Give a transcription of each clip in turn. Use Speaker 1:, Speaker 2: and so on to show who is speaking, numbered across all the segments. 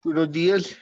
Speaker 1: Buenos días.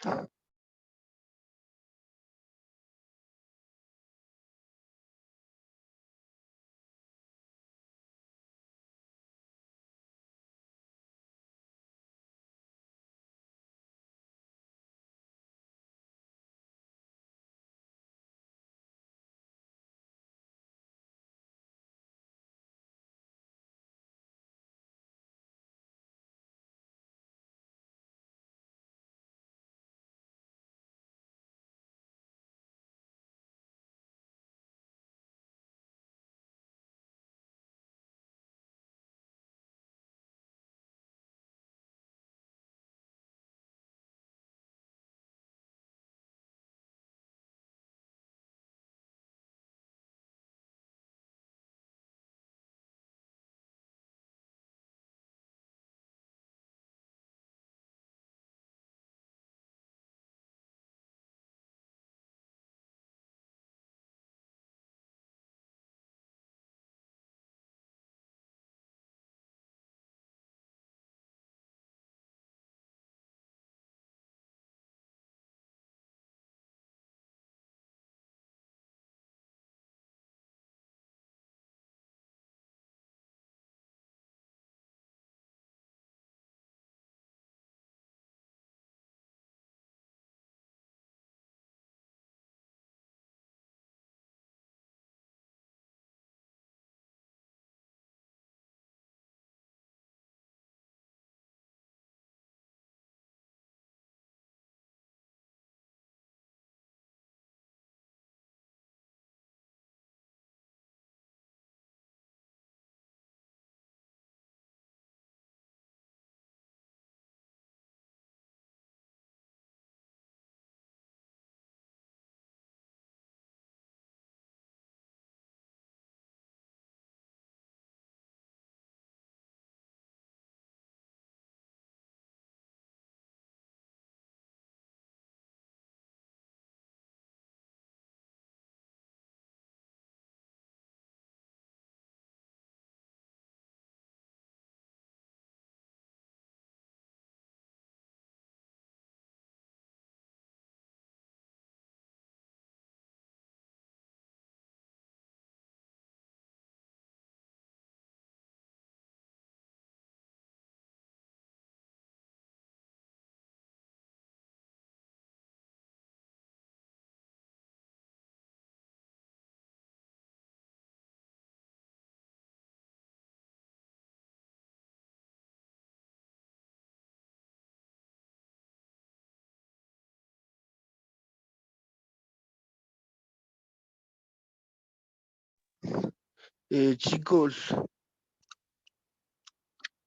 Speaker 1: Chicos,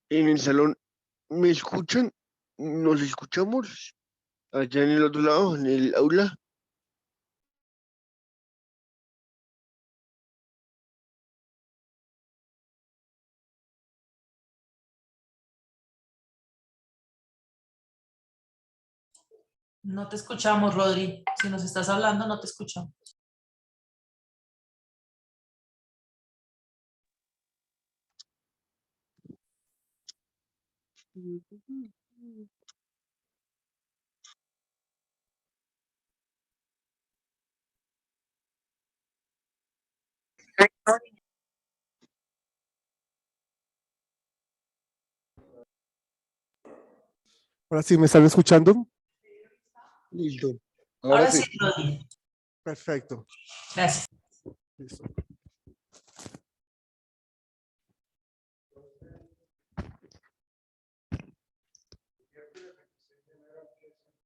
Speaker 1: en el salón, ¿me escuchan? ¿Nos escuchamos? Allá en el otro lado, en el aula.
Speaker 2: No te escuchamos, Rodri. Si nos estás hablando, no te escuchamos.
Speaker 3: Ahora sí, ¿me están escuchando?
Speaker 1: Listo.
Speaker 2: Ahora sí, Rodri.
Speaker 3: Perfecto.
Speaker 2: Gracias.
Speaker 3: Listo.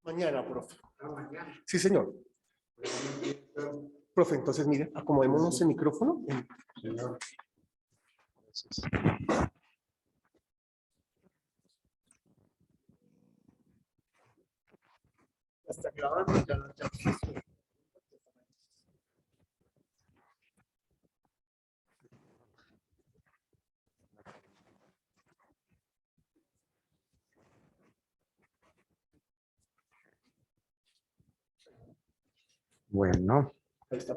Speaker 3: Mañana, profe. Sí, señor. Profe, entonces, mire, acomodémonos el micrófono.
Speaker 1: Señor.
Speaker 3: Está grabando, ya.
Speaker 4: Bueno,
Speaker 3: Ahí está.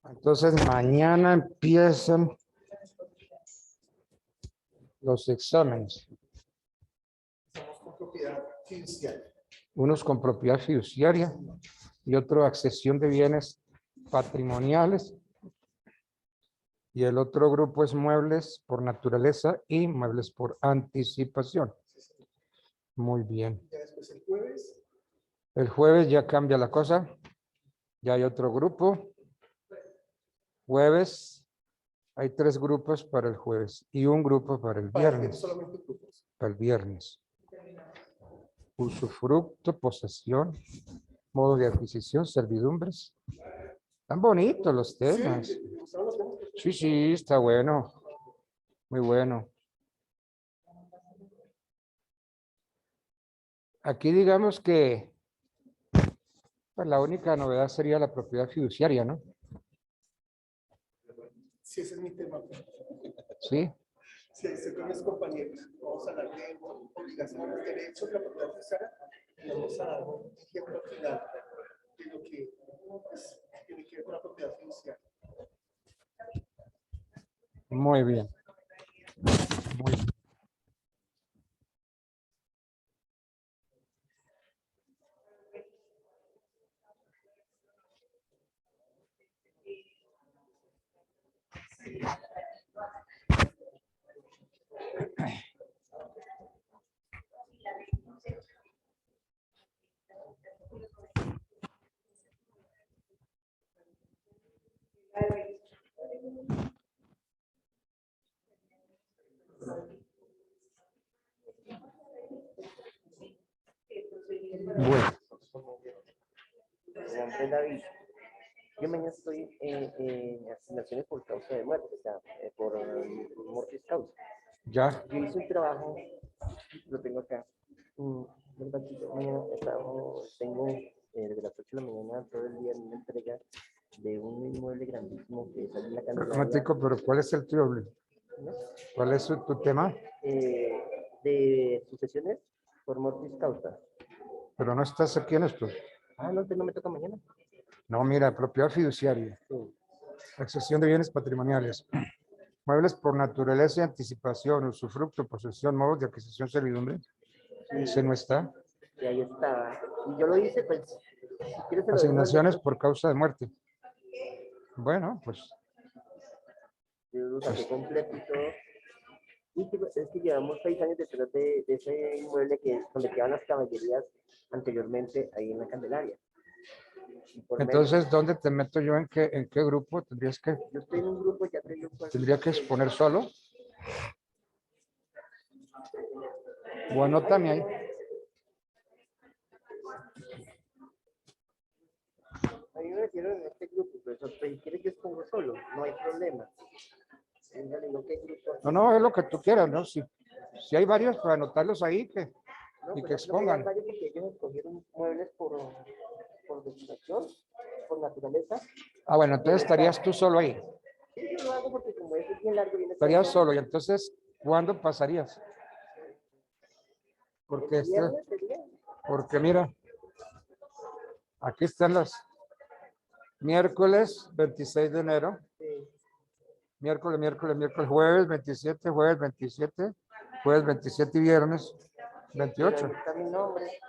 Speaker 4: entonces mañana empiezan los exámenes.
Speaker 3: Estamos con propiedad fiduciaria.
Speaker 4: Unos con propiedad fiduciaria y otro accesión de bienes patrimoniales. Y el otro grupo es muebles por naturaleza y muebles por anticipación. Muy bien.
Speaker 3: Ya después el jueves.
Speaker 4: El jueves ya cambia la cosa. Ya hay otro grupo. Jueves. Hay 3 grupos para el jueves y un grupo para el viernes.
Speaker 3: Solamente grupos.
Speaker 4: Para el viernes. Usufructo, posesión, modo de adquisición, servidumbres. Están bonitos los temas. Sí, sí, está bueno. Muy bueno. Aquí digamos que pues, la única novedad sería la propiedad fiduciaria, ¿no?
Speaker 3: Sí, ese es mi tema.
Speaker 4: Sí.
Speaker 3: Sí, estoy con mis compañeros. Vamos a hablar de obligaciones, derechos, la propiedad fiduciaria. Y vamos a dar un ejemplo final de lo que pues, tiene que ver con la propiedad fiduciaria.
Speaker 4: Muy bien. Muy bien. Bueno,
Speaker 5: Nombre David. Yo mañana estoy en asignaciones por causa de muerte, o sea, por mortis causa.
Speaker 4: ya.
Speaker 5: Yo hice un trabajo, lo tengo acá. Mañana tengo desde las 8 de la mañana todo el día en una entrega de un inmueble grandísimo que sale en la Candelaria.
Speaker 4: Romántico, pero ¿cuál es el tuyo?
Speaker 5: ¿No?
Speaker 4: ¿Cuál es tu tema?
Speaker 5: De sucesiones por mortis causa.
Speaker 4: Pero no estás aquí en esto.
Speaker 5: Ah, no, entonces no me toca mañana.
Speaker 4: No, mira, propiedad fiduciaria.
Speaker 5: Sí.
Speaker 4: Accesión de bienes patrimoniales. Muebles por naturaleza y anticipación, usufructo, posesión, modos de adquisición, servidumbre. Ese no está.
Speaker 5: Y ahí está. Y yo lo hice, pues, si quieres se lo
Speaker 4: Asignaciones
Speaker 5: devuelvo.
Speaker 4: por causa de muerte. Bueno, pues.
Speaker 5: Yo lo saqué completo y todo. Y es que llevamos 6 años detrás de ese inmueble donde quedaban las caballerías anteriormente ahí en la Candelaria.
Speaker 4: Entonces, ¿dónde te meto yo? ¿En qué grupo tendrías que?
Speaker 5: Yo estoy en un grupo, ya tengo.
Speaker 4: ¿Tendría que exponer solo? O anótame ahí.
Speaker 5: A mí me metieron en este grupo, pero si quieres yo expongo solo, no hay problema.
Speaker 4: No, es lo que tú quieras, ¿no? Si hay varios, pues anotarlos ahí y que expongan.
Speaker 5: Varios porque ellos escogieron muebles por destinación, por naturaleza.
Speaker 4: Ah, bueno, entonces estarías tú solo ahí.
Speaker 5: Sí, yo lo hago porque como es bien largo, viene
Speaker 4: Estarías solo y entonces, ¿cuándo pasarías? Porque porque mira, aquí están los miércoles 26 de enero.
Speaker 5: Sí.
Speaker 4: Miércoles, jueves 27, jueves 27 y viernes 28.
Speaker 5: Ahí está mi nombre.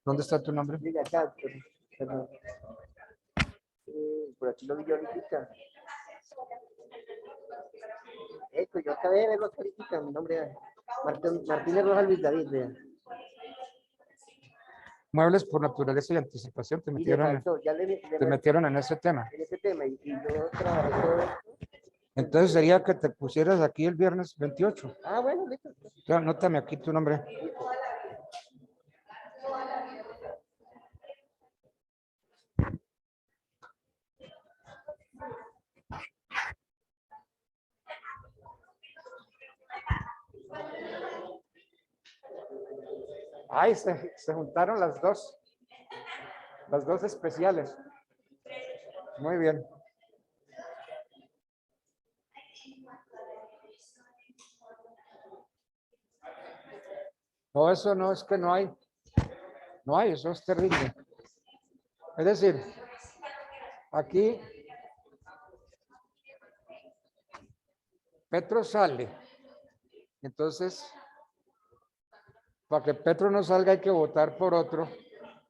Speaker 4: ¿Dónde está tu nombre?
Speaker 5: Diga acá, perdón. Por aquí lo vi yo ahorita. Esto, yo acabé de verlo ahorita, mi nombre es Martínez Rojas Luis David.
Speaker 4: Muebles por naturaleza y anticipación te metieron, metieron en ese tema.
Speaker 5: En ese tema, y yo trabajé todo esto.
Speaker 4: Entonces sería que te pusieras aquí el viernes 28.
Speaker 5: Ah, bueno, listo.
Speaker 4: Ya, anótame aquí tu nombre. Ay, se juntaron las dos especiales. Muy bien. No, eso no es que no hay. No hay, eso es terrible. Es decir, aquí Petro sale Entonces, para que Petro no salga hay que votar por otro.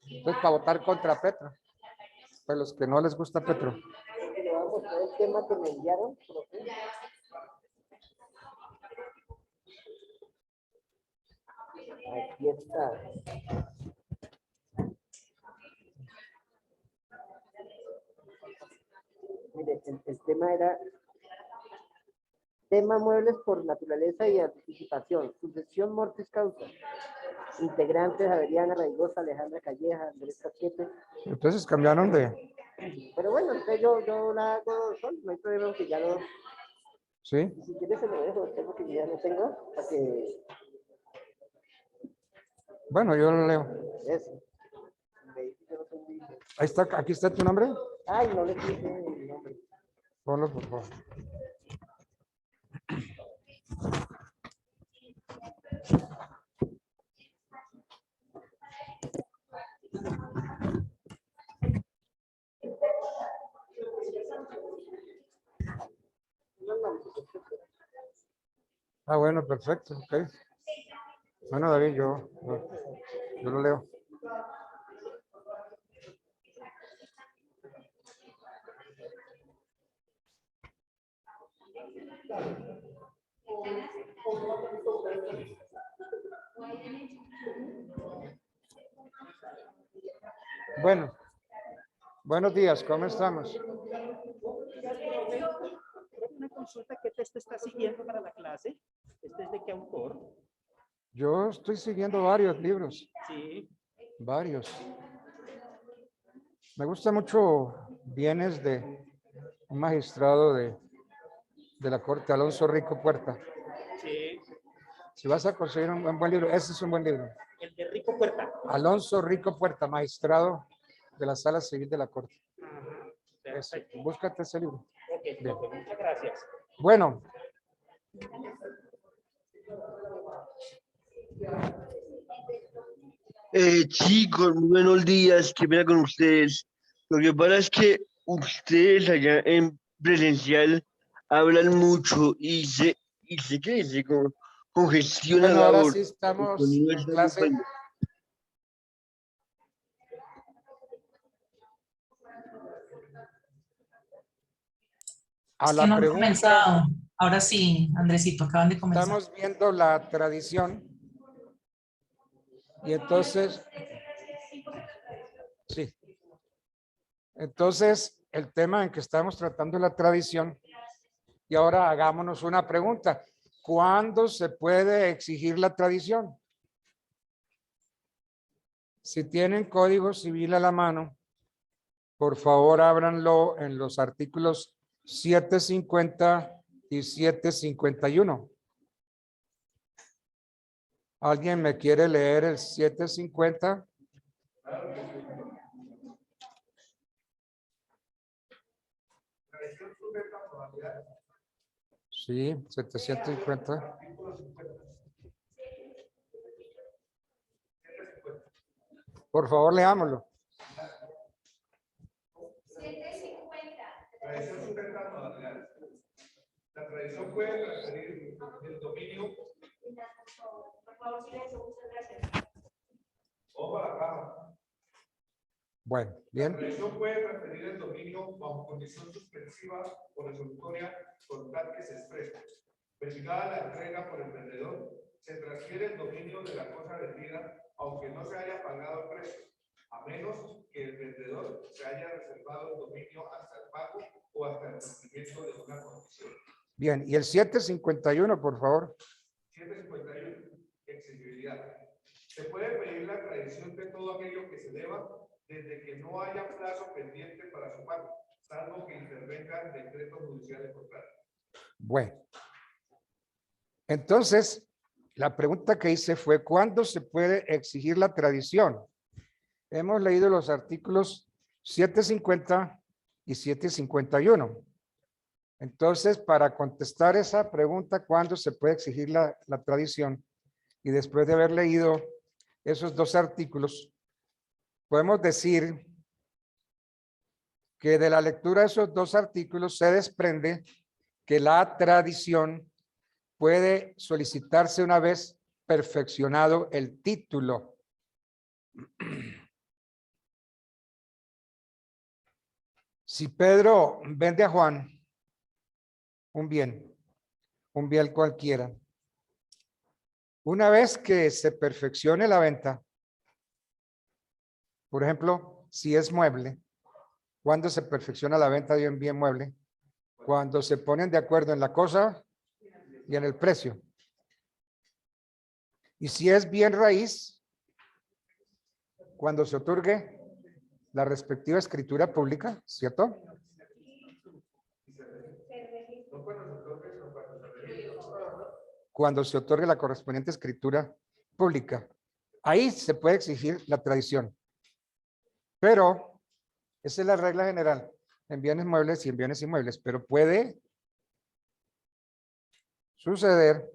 Speaker 4: Entonces, para votar contra Petro. Para los que no les gusta Petro.
Speaker 5: Le voy a mostrar el tema que me enviaron, profe. Aquí está. Mire, el tema era tema muebles por naturaleza y anticipación. Sucesión mortis causa. Integrantes: Adriana Raigosa, Alejandra Calleja, Andrés Caquete.
Speaker 4: Entonces cambiaron de...
Speaker 5: Pero bueno, entonces yo la hago solo, no hay problema que ya lo...
Speaker 4: ¿Sí?
Speaker 5: Si quieres se lo dejo, tengo que ya no tengo, para que...
Speaker 4: Bueno, yo lo leo.
Speaker 5: Eso. Yo no tengo...
Speaker 4: Ahí está, aquí está tu nombre.
Speaker 5: Ay, no le puse el nombre.
Speaker 4: Ponlo, por favor. Ah, bueno, perfecto. Ok. Bueno, David, yo lo leo. Bueno, buenos días, ¿cómo estamos?
Speaker 6: Una consulta, ¿qué texto está siguiendo para la clase? ¿Este es de qué autor?
Speaker 4: Yo estoy siguiendo varios libros,
Speaker 6: Sí.
Speaker 4: varios. Me gusta mucho Bienes de un magistrado de la Corte, Alonso Rico Puerta.
Speaker 6: Sí.
Speaker 4: Si vas a conseguir un buen libro, ese es un buen libro.
Speaker 6: El de Rico Puerta.
Speaker 4: Alonso Rico Puerta, magistrado de la Sala Civil de la Corte.
Speaker 6: Ajá.
Speaker 4: Ese,
Speaker 6: Perfecto.
Speaker 4: búscate ese libro.
Speaker 6: Ok, profe, muchas gracias.
Speaker 4: Bueno.
Speaker 1: Chicos, muy buenos días, qué pena con ustedes. Lo que pasa es que ustedes allá en presencial hablan mucho y se que se congestiona
Speaker 4: Bueno,
Speaker 1: la
Speaker 4: ahora
Speaker 1: voz.
Speaker 4: sí estamos
Speaker 1: El sonido
Speaker 4: en
Speaker 1: está
Speaker 4: clase.
Speaker 1: ocupando.
Speaker 4: A
Speaker 2: Es que
Speaker 4: la
Speaker 2: no han
Speaker 4: pregunta,
Speaker 2: comenzado. Ahora sí, Andresito, acaban de comenzar.
Speaker 4: estamos viendo la tradición. Y entonces, sí. Entonces, el tema en que estamos tratando es la tradición. Y ahora hagámonos una pregunta. ¿Cuándo se puede exigir la tradición? Si tienen código civil a la mano, por favor ábranlo en los artículos 750 y 751. ¿Alguien me quiere leer el 750? Sí, 750. Por favor, leámoslo.
Speaker 7: Tradición sujeta a modalidades. La tradición puede transferir el dominio. Por favor, silencio, muchas gracias. Ojo a la caja.
Speaker 4: Bueno, bien.
Speaker 7: La tradición puede transferir el dominio bajo condición suspensiva o resolutoria con tal que se exprese. Verificada la entrega por el vendedor, se transfiere el dominio de la cosa vendida, aunque no se haya pagado el precio, a menos que el vendedor se haya reservado el dominio hasta el pago o hasta el cumplimiento de una condición.
Speaker 4: Bien, y el 751, por favor.
Speaker 7: 751. Exigibilidad. Se puede pedir la tradición de todo aquello que se deba desde que no haya plazo pendiente para su pago, salvo que intervengan decretos judiciales contrarios.
Speaker 4: Bueno. Entonces, la pregunta que hice fue, ¿cuándo se puede exigir la tradición? Hemos leído los artículos 750 y 751. Entonces, para contestar esa pregunta, ¿cuándo se puede exigir la tradición? Y después de haber leído esos dos artículos, podemos decir que de la lectura de esos dos artículos se desprende que la tradición puede solicitarse una vez perfeccionado el título. Si Pedro vende a Juan un bien cualquiera, una vez que se perfeccione la venta, por ejemplo, si es mueble, ¿cuándo se perfecciona la venta de un bien mueble? Cuando se ponen de acuerdo en la cosa y en el precio. Y si es bien raíz, cuando se otorgue la respectiva escritura pública, ¿cierto? Cuando se otorgue la correspondiente escritura pública. Ahí se puede exigir la tradición. Pero esa es la regla general en bienes muebles y en bienes inmuebles. Pero puede suceder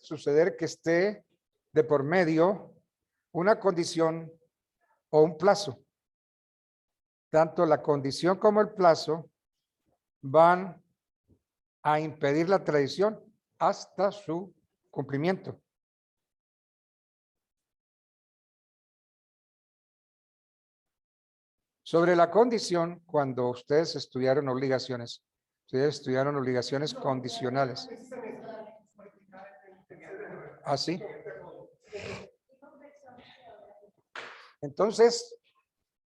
Speaker 4: suceder que esté de por medio una condición o un plazo. Tanto la condición como el plazo van a impedir la tradición hasta su cumplimiento. Sobre la condición, cuando ustedes estudiaron obligaciones condicionales. ¿Así? Entonces,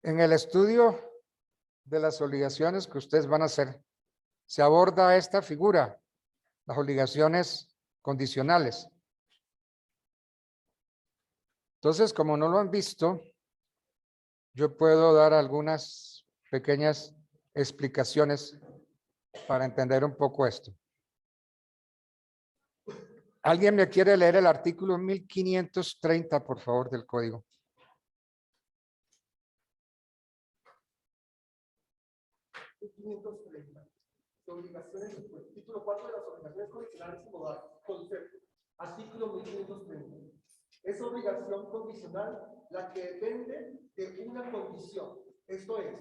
Speaker 4: en el estudio de las obligaciones que ustedes van a hacer, se aborda esta figura, las obligaciones condicionales. Entonces, como no lo han visto, yo puedo dar algunas pequeñas explicaciones para entender un poco esto. ¿Alguien me quiere leer el artículo 1530, por favor, del código?
Speaker 3: Obligaciones, título 4 de las obligaciones condicionales y modales. Concepto. Artículo 1530. Es obligación condicional la que depende de una condición, esto es,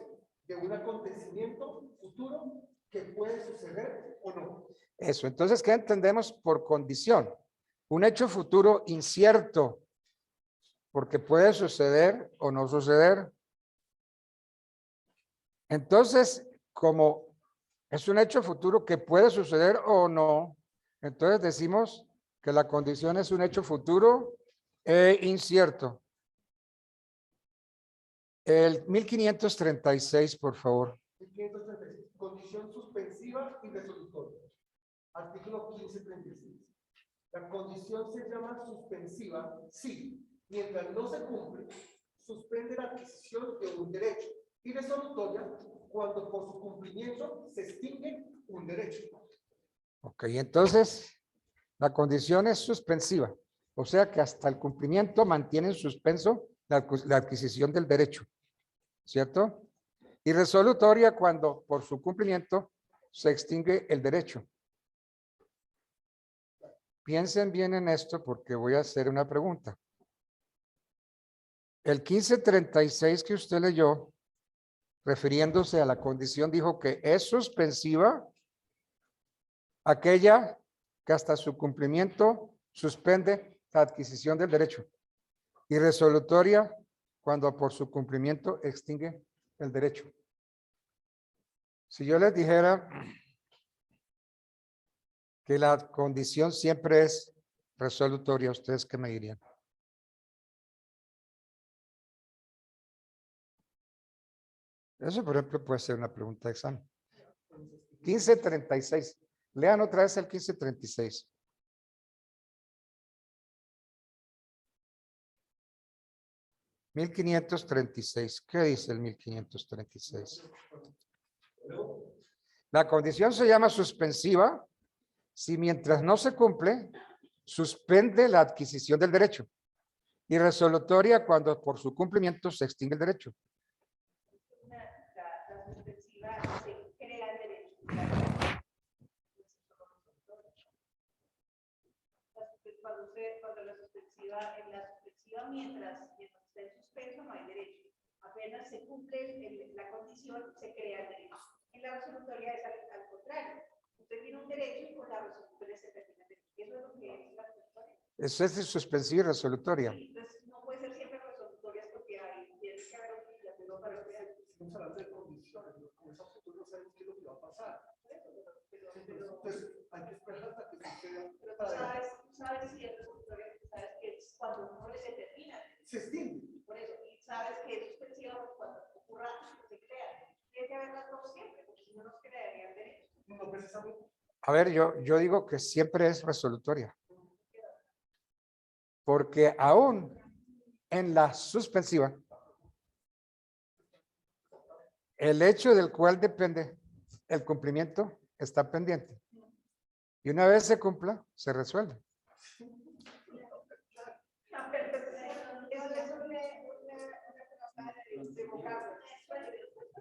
Speaker 3: de un acontecimiento futuro que puede suceder o no.
Speaker 4: Eso, entonces, ¿qué entendemos por condición? Un hecho futuro incierto, porque puede suceder o no suceder. Entonces, como es un hecho futuro que puede suceder o no, entonces decimos que la condición es un hecho futuro e incierto. El 1536, por favor.
Speaker 3: 1536. Condición suspensiva y resolutoria. Artículo 1536. La condición se llama suspensiva si, mientras no se cumple, suspende la adquisición de un derecho, y resolutoria cuando por su cumplimiento se extingue un derecho.
Speaker 4: Ok, entonces la condición es suspensiva, o sea que hasta el cumplimiento mantiene en suspenso la adquisición del derecho, ¿cierto? Y resolutoria cuando por su cumplimiento se extingue el derecho. Piensen bien en esto porque voy a hacer una pregunta. El 1536 que usted leyó, refiriéndose a la condición, dijo que es suspensiva aquella que hasta su cumplimiento suspende la adquisición del derecho, y resolutoria cuando por su cumplimiento extingue el derecho. Si yo les dijera que la condición siempre es resolutoria, ¿ustedes qué me dirían? Eso, por ejemplo, puede ser una pregunta de examen. 1536. Lean otra vez el 1536. ¿1536? ¿Qué dice el 1536? La condición se llama suspensiva si mientras no se cumple, suspende la adquisición del derecho, y resolutoria cuando por su cumplimiento se extingue el derecho.
Speaker 8: La suspensiva se crea el derecho. suspensiva, mientras está en suspenso no hay derecho. Apenas se cumple la condición, se crea el derecho. En la resolutoria es al contrario. Usted tiene un derecho y con la resolutoria se termina el derecho. Eso es lo que es la resolutoria.
Speaker 4: Eso es suspensiva y resolutoria.
Speaker 8: Sí, entonces no puede ser siempre resolutorias porque tiene que haber obligación para que
Speaker 3: Estamos hablando de condiciones, como es futuro no sabemos qué es lo que va a pasar. Entonces hay que esperar hasta que suceda.
Speaker 8: Pero tú sabes si es resolutoria, sabes que es cuando uno le determina.
Speaker 3: Se extiende.
Speaker 8: Por eso, y sabes que es suspensiva cuando ocurra, se crea. Tiene que haber las dos siempre, porque si no nos crearían derechos.
Speaker 3: No precisamente.
Speaker 4: A ver, yo digo que siempre es resolutoria. Porque aún en la suspensiva, el hecho del cual depende el cumplimiento está pendiente. Y una vez se cumpla, se resuelve.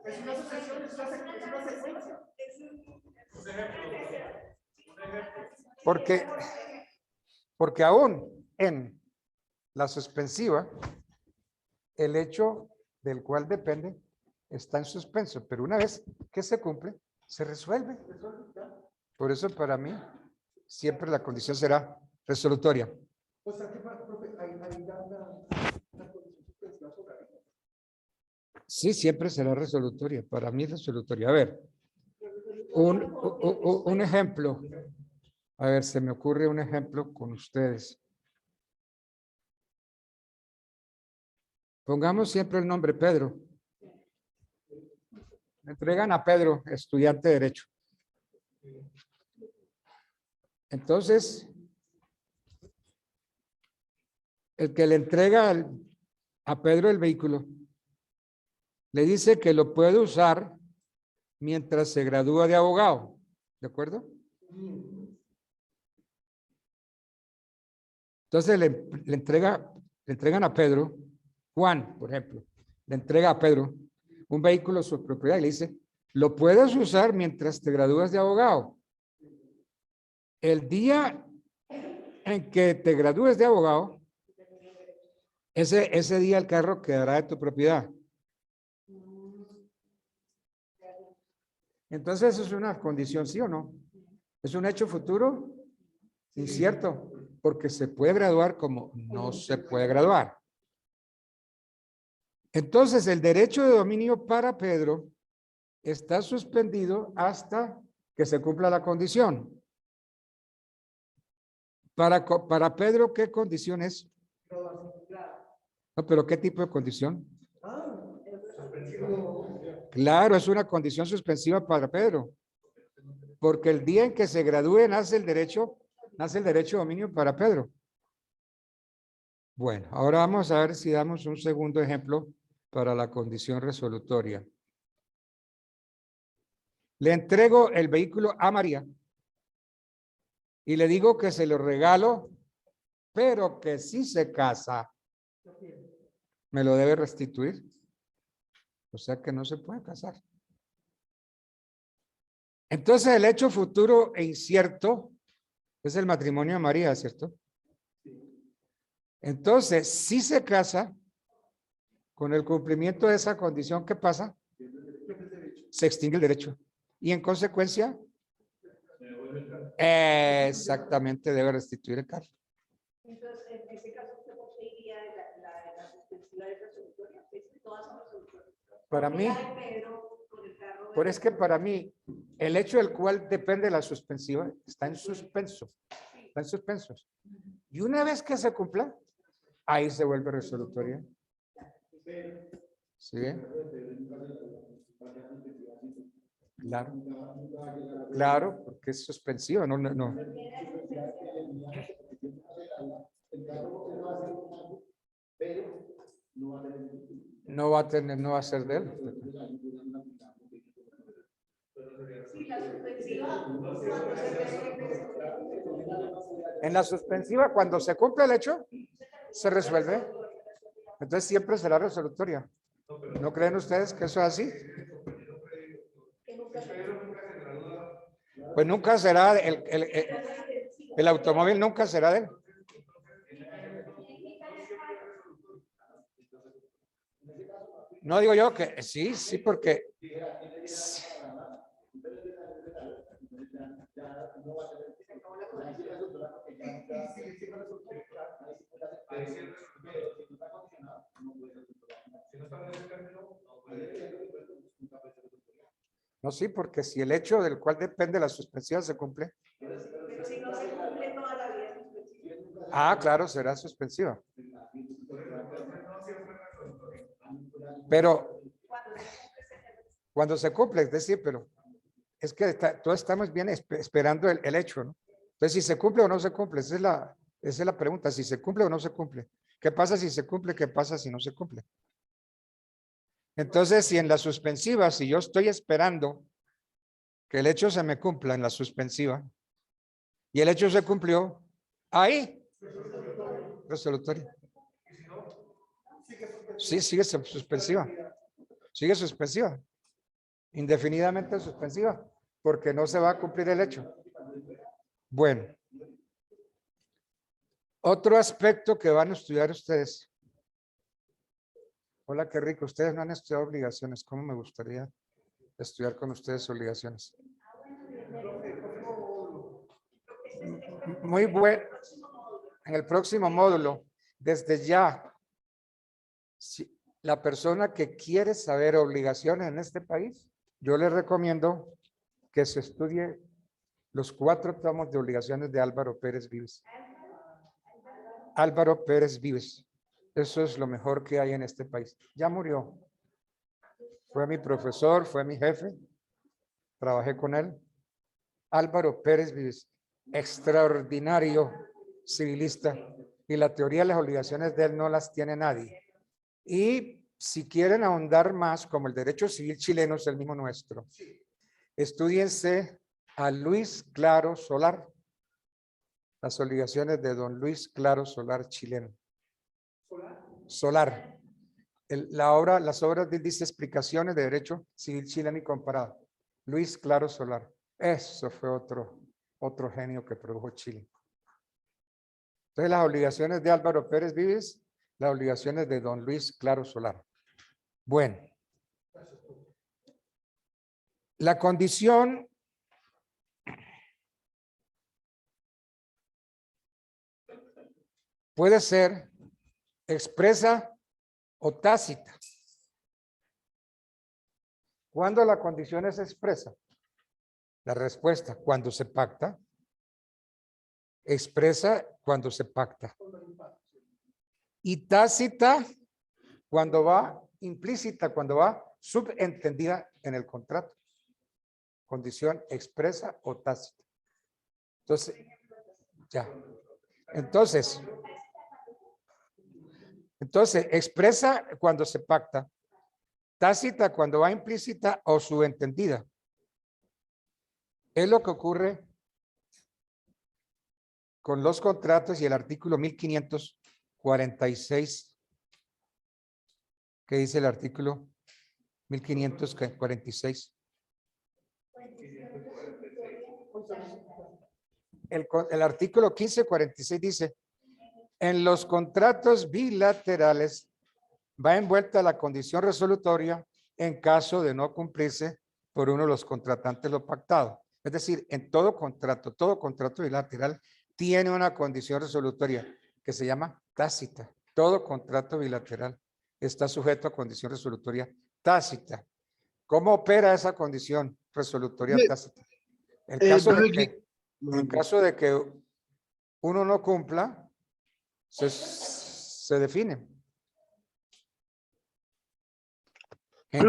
Speaker 3: Es una sucesión, es una secuencia.
Speaker 4: Porque aún en la suspensiva, el hecho del cual depende está en suspenso, pero una vez que se cumple, se resuelve. Por eso para mí siempre la condición será resolutoria.
Speaker 3: O sea que, profe, ahí la condición suspensiva sobre ahí.
Speaker 4: Sí, siempre será resolutoria. Para mí resolutoria. A ver, un ejemplo. A ver, se me ocurre un ejemplo con ustedes. Pongamos siempre el nombre Pedro. Le entregan a Pedro, estudiante de Derecho. Entonces, el que le entrega a Pedro el vehículo, le dice que lo puede usar mientras se gradúa de abogado. ¿De acuerdo? Entonces le entregan a Pedro, Juan, por ejemplo, le entrega a Pedro un vehículo su propiedad y le dice, lo puedes usar mientras te gradúas de abogado. El día en que te gradúes de abogado, ese día el carro quedará de tu propiedad. Entonces, ¿eso es una condición, sí o no? ¿Es un hecho futuro? Incierto, porque se puede graduar como no se puede graduar. Entonces, el derecho de dominio para Pedro está suspendido hasta que se cumpla la condición. Para Pedro, ¿qué condición es? No, pero ¿qué tipo de condición? Claro, es una condición suspensiva para Pedro. Porque el día en que se gradúe nace el derecho de dominio para Pedro. Bueno, ahora vamos a ver si damos un segundo ejemplo para la condición resolutoria. Le entrego el vehículo a María y le digo que se lo regalo, pero que si se casa, me lo debe restituir. O sea que no se puede casar. Entonces el hecho futuro e incierto es el matrimonio de María, ¿cierto? Entonces, si se casa, con el cumplimiento de esa condición, ¿qué pasa? Se extingue el derecho. Y en consecuencia, exactamente debe restituir el carro.
Speaker 8: Entonces, en ese caso, ¿usted poseería la suspensiva de resolutoria? Todas son resolutorias.
Speaker 4: Para mí, pero es que para mí, el hecho del cual depende la suspensiva está en suspenso. Está en suspensos. Y una vez que se cumpla, ahí se vuelve resolutoria. ¿Sí? Claro. Claro, porque es suspensiva, no. No va a ser de él. En la suspensiva, cuando se cumple el hecho, se resuelve. Entonces siempre será resolutoria. ¿No creen ustedes que eso es así? Pues nunca será el automóvil nunca será de él. No digo yo que sí, sí, porque
Speaker 7: Ahí sí el resultado. Si no está en ese término, no puede.
Speaker 4: no, sí, porque si el hecho del cual depende la suspensiva se cumple,
Speaker 8: Pero si no se cumple toda la vida suspensiva.
Speaker 4: claro, será suspensiva. Pero cuando se cumple, es decir, pero es que todos estamos bien esperando el hecho, ¿no? Entonces, si se cumple o no se cumple, esa es la pregunta, si se cumple o no se cumple. ¿Qué pasa si se cumple? ¿Qué pasa si no se cumple? Entonces, si en la suspensiva, si yo estoy esperando que el hecho se me cumpla en la suspensiva y el hecho se cumplió, ahí, resolutoria. Sí, sigue suspensiva. Sigue suspensiva. Indefinidamente suspensiva, porque no se va a cumplir el hecho. Bueno. Otro aspecto que van a estudiar ustedes. Hola, qué rico. Ustedes no han estudiado obligaciones. ¿Cómo me gustaría estudiar con ustedes obligaciones? Muy bueno. En el próximo módulo, desde ya, si la persona que quiere saber obligaciones en este país, yo le recomiendo que se estudie los 4 tomos de obligaciones de Álvaro Pérez Vives. Álvaro Pérez Vives. Eso es lo mejor que hay en este país. Ya murió. Fue mi profesor, fue mi jefe. Trabajé con él. Álvaro Pérez Vives. Extraordinario civilista. Y la teoría de las obligaciones de él no las tiene nadie. Y si quieren ahondar más, como el derecho civil chileno es el mismo nuestro, estúdiense a Luis Claro Solar. Las obligaciones de don Luis Claro Solar, chileno. Solar. Las obras dice explicaciones de derecho civil chileno y comparado. Luis Claro Solar. Eso fue otro genio que produjo Chile. Entonces, las obligaciones de Álvaro Pérez Vives, las obligaciones de don Luis Claro Solar. Bueno. La condición puede ser expresa o tácita. ¿Cuándo la condición es expresa? La respuesta, cuando se pacta. Expresa cuando se pacta. Y tácita cuando va implícita, cuando va subentendida en el contrato. Condición expresa o tácita. Entonces, ya. Entonces, expresa cuando se pacta, tácita cuando va implícita o subentendida. Es lo que ocurre con los contratos y el artículo 1546. ¿Qué dice el artículo 1546? El artículo 1546 dice, en los contratos bilaterales va envuelta la condición resolutoria en caso de no cumplirse por uno de los contratantes lo pactado. Es decir, en todo contrato bilateral tiene una condición resolutoria que se llama tácita. Todo contrato bilateral está sujeto a condición resolutoria tácita. ¿Cómo opera esa condición resolutoria tácita? En caso de que uno no cumpla, se define. En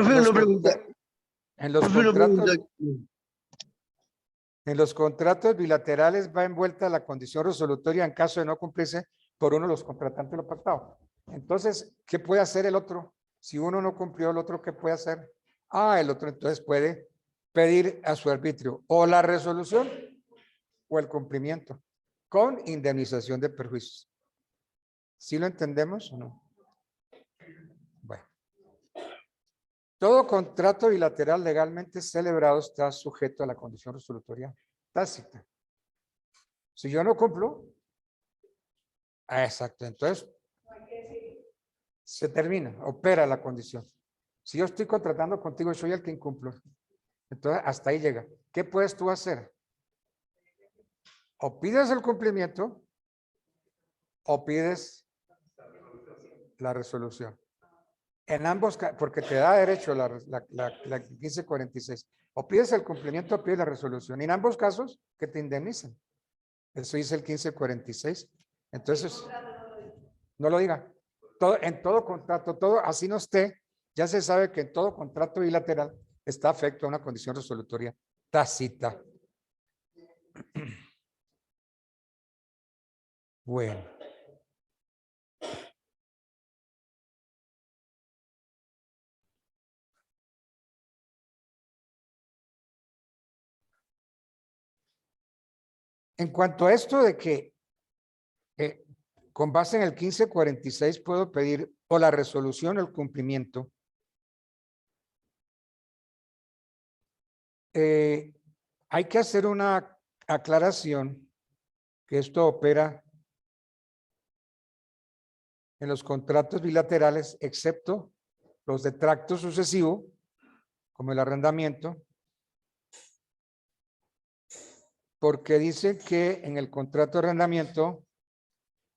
Speaker 4: los contratos bilaterales va envuelta la condición resolutoria en caso de no cumplirse por uno de los contratantes lo pactado. Entonces, ¿qué puede hacer el otro? Si uno no cumplió, el otro, ¿qué puede hacer? El otro entonces puede pedir a su arbitrio o la resolución o el cumplimiento con indemnización de perjuicios. ¿Sí lo entendemos o no? Bueno. Todo contrato bilateral legalmente celebrado está sujeto a la condición resolutoria tácita. Si yo no cumplo, exacto, entonces se termina, opera la condición. Si yo estoy contratando contigo y soy el que incumplo, entonces hasta ahí llega. ¿Qué puedes tú hacer? O pides el cumplimiento o pides la resolución. En ambos, porque te da derecho la 1546. O pides el cumplimiento o pides la resolución. Y en ambos casos, que te indemnicen. Eso dice el 1546. Entonces, no lo diga. En todo contrato, todo, así no esté, ya se sabe que en todo contrato bilateral está afecto a una condición resolutoria tácita. Bueno. En cuanto a esto de que con base en el 1546 puedo pedir o la resolución o el cumplimiento, hay que hacer una aclaración que esto opera en los contratos bilaterales, excepto los de tracto sucesivo, como el arrendamiento, porque dice que en el contrato de arrendamiento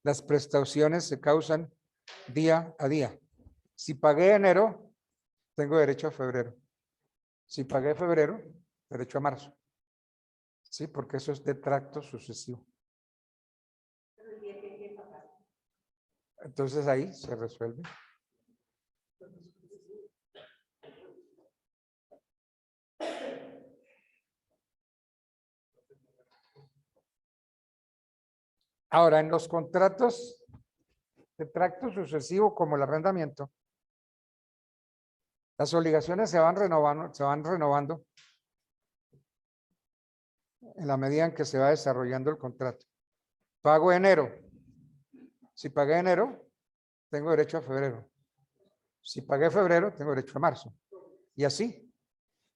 Speaker 4: las prestaciones se causan día a día. Si pagué enero, tengo derecho a febrero. Si pagué febrero, derecho a marzo. Sí, porque eso es de tracto sucesivo. Entonces ahí se resuelve. Ahora, en los contratos de tracto sucesivo como el arrendamiento, las obligaciones se van renovando en la medida en que se va desarrollando el contrato. Pago enero. Si pagué enero, tengo derecho a febrero. Si pagué febrero, tengo derecho a marzo. Y así.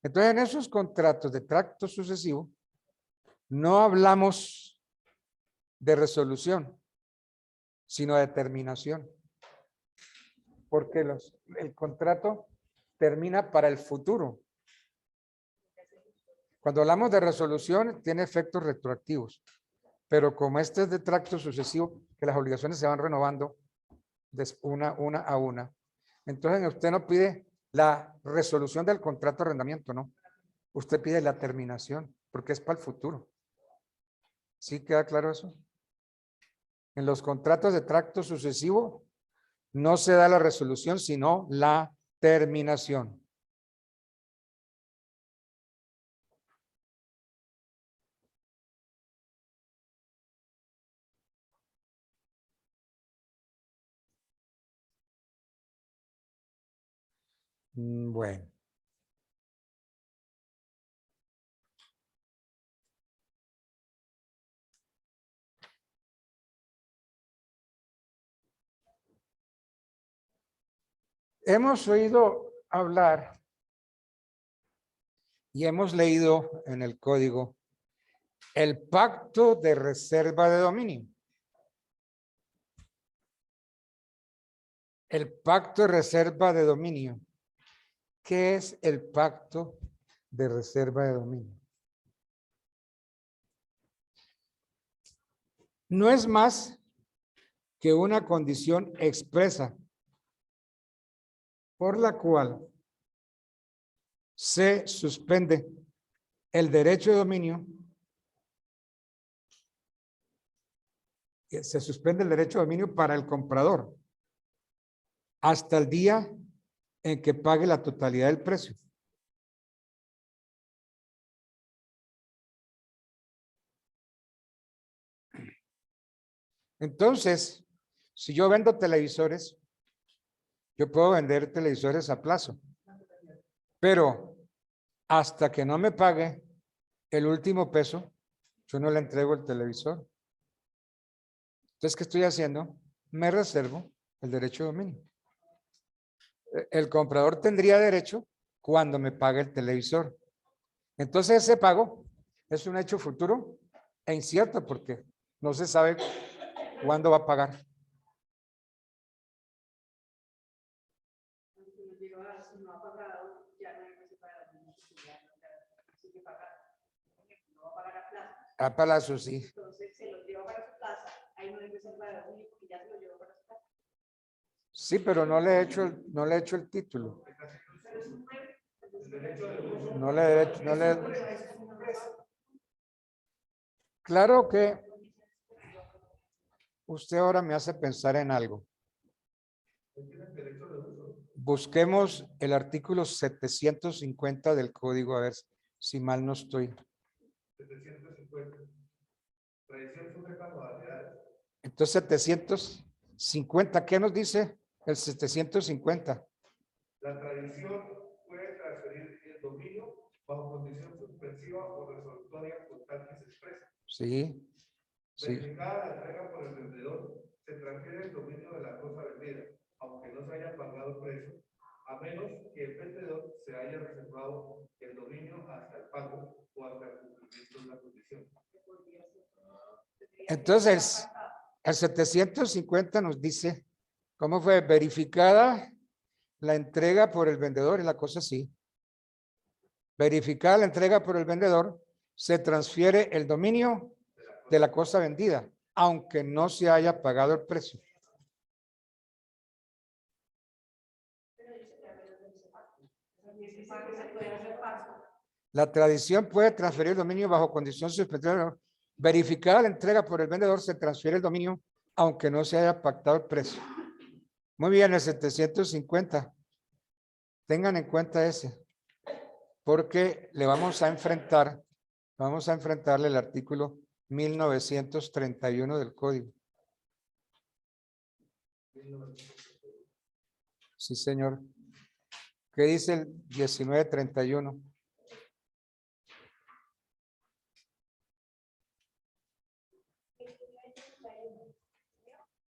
Speaker 4: Entonces, en esos contratos de tracto sucesivo, no hablamos de resolución, sino de terminación. Porque el contrato termina para el futuro. Cuando hablamos de resolución, tiene efectos retroactivos. Pero como este es de tracto sucesivo, que las obligaciones se van renovando una a una. Entonces, usted no pide la resolución del contrato de arrendamiento, ¿no? Usted pide la terminación, porque es para el futuro. ¿Sí queda claro eso? En los contratos de tracto sucesivo no se da la resolución, sino la terminación. Bueno. Hemos oído hablar y hemos leído en el código el pacto de reserva de dominio. El pacto de reserva de dominio. ¿Qué es el pacto de reserva de dominio? No es más que una condición expresa por la cual se suspende el derecho de dominio. Se suspende el derecho de dominio para el comprador hasta el día en que pague la totalidad del precio. Entonces, si yo vendo televisores, yo puedo vender televisores a plazo, pero hasta que no me pague el último peso, yo no le entrego el televisor. Entonces, ¿qué estoy haciendo? Me reservo el derecho de dominio. El comprador tendría derecho cuando me pague el televisor. Entonces, ese pago es un hecho futuro e incierto porque no se sabe cuándo va a pagar.
Speaker 8: lleva, si no ha pagado, ya no hay que separar, ya no sigue pagando. Por ejemplo, no va a pagar a plazo.
Speaker 4: A plazo, sí.
Speaker 8: Entonces se los lleva para su casa, ahí no hay que separar porque ya se lo lleva para su casa.
Speaker 4: Sí, pero no le he hecho el título.
Speaker 8: Pero es un mueble.
Speaker 4: No le he hecho, Claro que usted ahora me hace pensar en algo. Busquemos el artículo 750 del código, a ver si mal no estoy.
Speaker 7: 750. Tradición sujeta a modalidades.
Speaker 4: Entonces, 750, ¿qué nos dice el 750?
Speaker 7: La tradición puede transferir el dominio bajo condición suspensiva o resolutoria por tal que se exprese.
Speaker 4: Sí, sí.
Speaker 7: Verificada la entrega por el vendedor, se transfiere el dominio de la cosa vendida, aunque no se haya pagado el precio, a menos que el vendedor se haya reservado el dominio hasta el pago o hasta el cumplimiento de la condición.
Speaker 4: Entonces, el 750 nos dice, ¿cómo fue? Verificada la entrega por el vendedor y la cosa así. Verificada la entrega por el vendedor, se transfiere el dominio de la cosa vendida, aunque no se haya pagado el precio. La tradición puede transferir el dominio bajo condición suspendida. Verificada la entrega por el vendedor, se transfiere el dominio, aunque no se haya pactado el precio. Muy bien, el 750. Tengan en cuenta ese, porque le vamos a enfrentarle el artículo 1931 del código. Sí, señor. ¿Qué dice el 1931?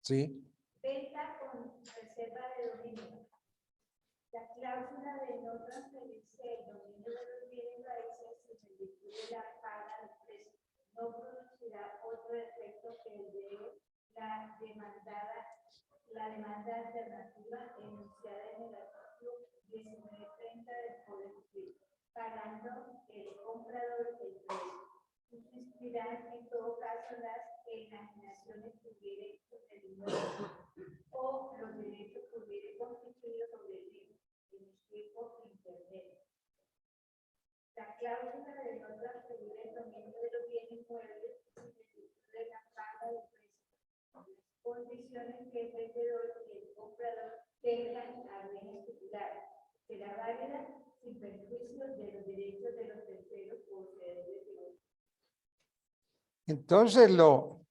Speaker 4: Sí.
Speaker 8: Venta con reserva de dominio. La cláusula de no transferirse el dominio de los bienes raíces sin el virtud de la paga del precio no producirá otro efecto que el de la demanda alternativa enunciada en el artículo 1930 del Código Civil, pagando el comprador el precio. Subsistirán en todo caso las enajenaciones que hubiera hecho el inmueble o los derechos que hubiera constituido sobre el mismo en el tiempo intermedio. La cláusula de no transferir el dominio de los bienes muebles de la paga del precio. Las condiciones que el vendedor y el comprador tengan a bien estipular será válida sin perjuicio de los derechos de los terceros poseedores de otros.
Speaker 4: Entonces, lo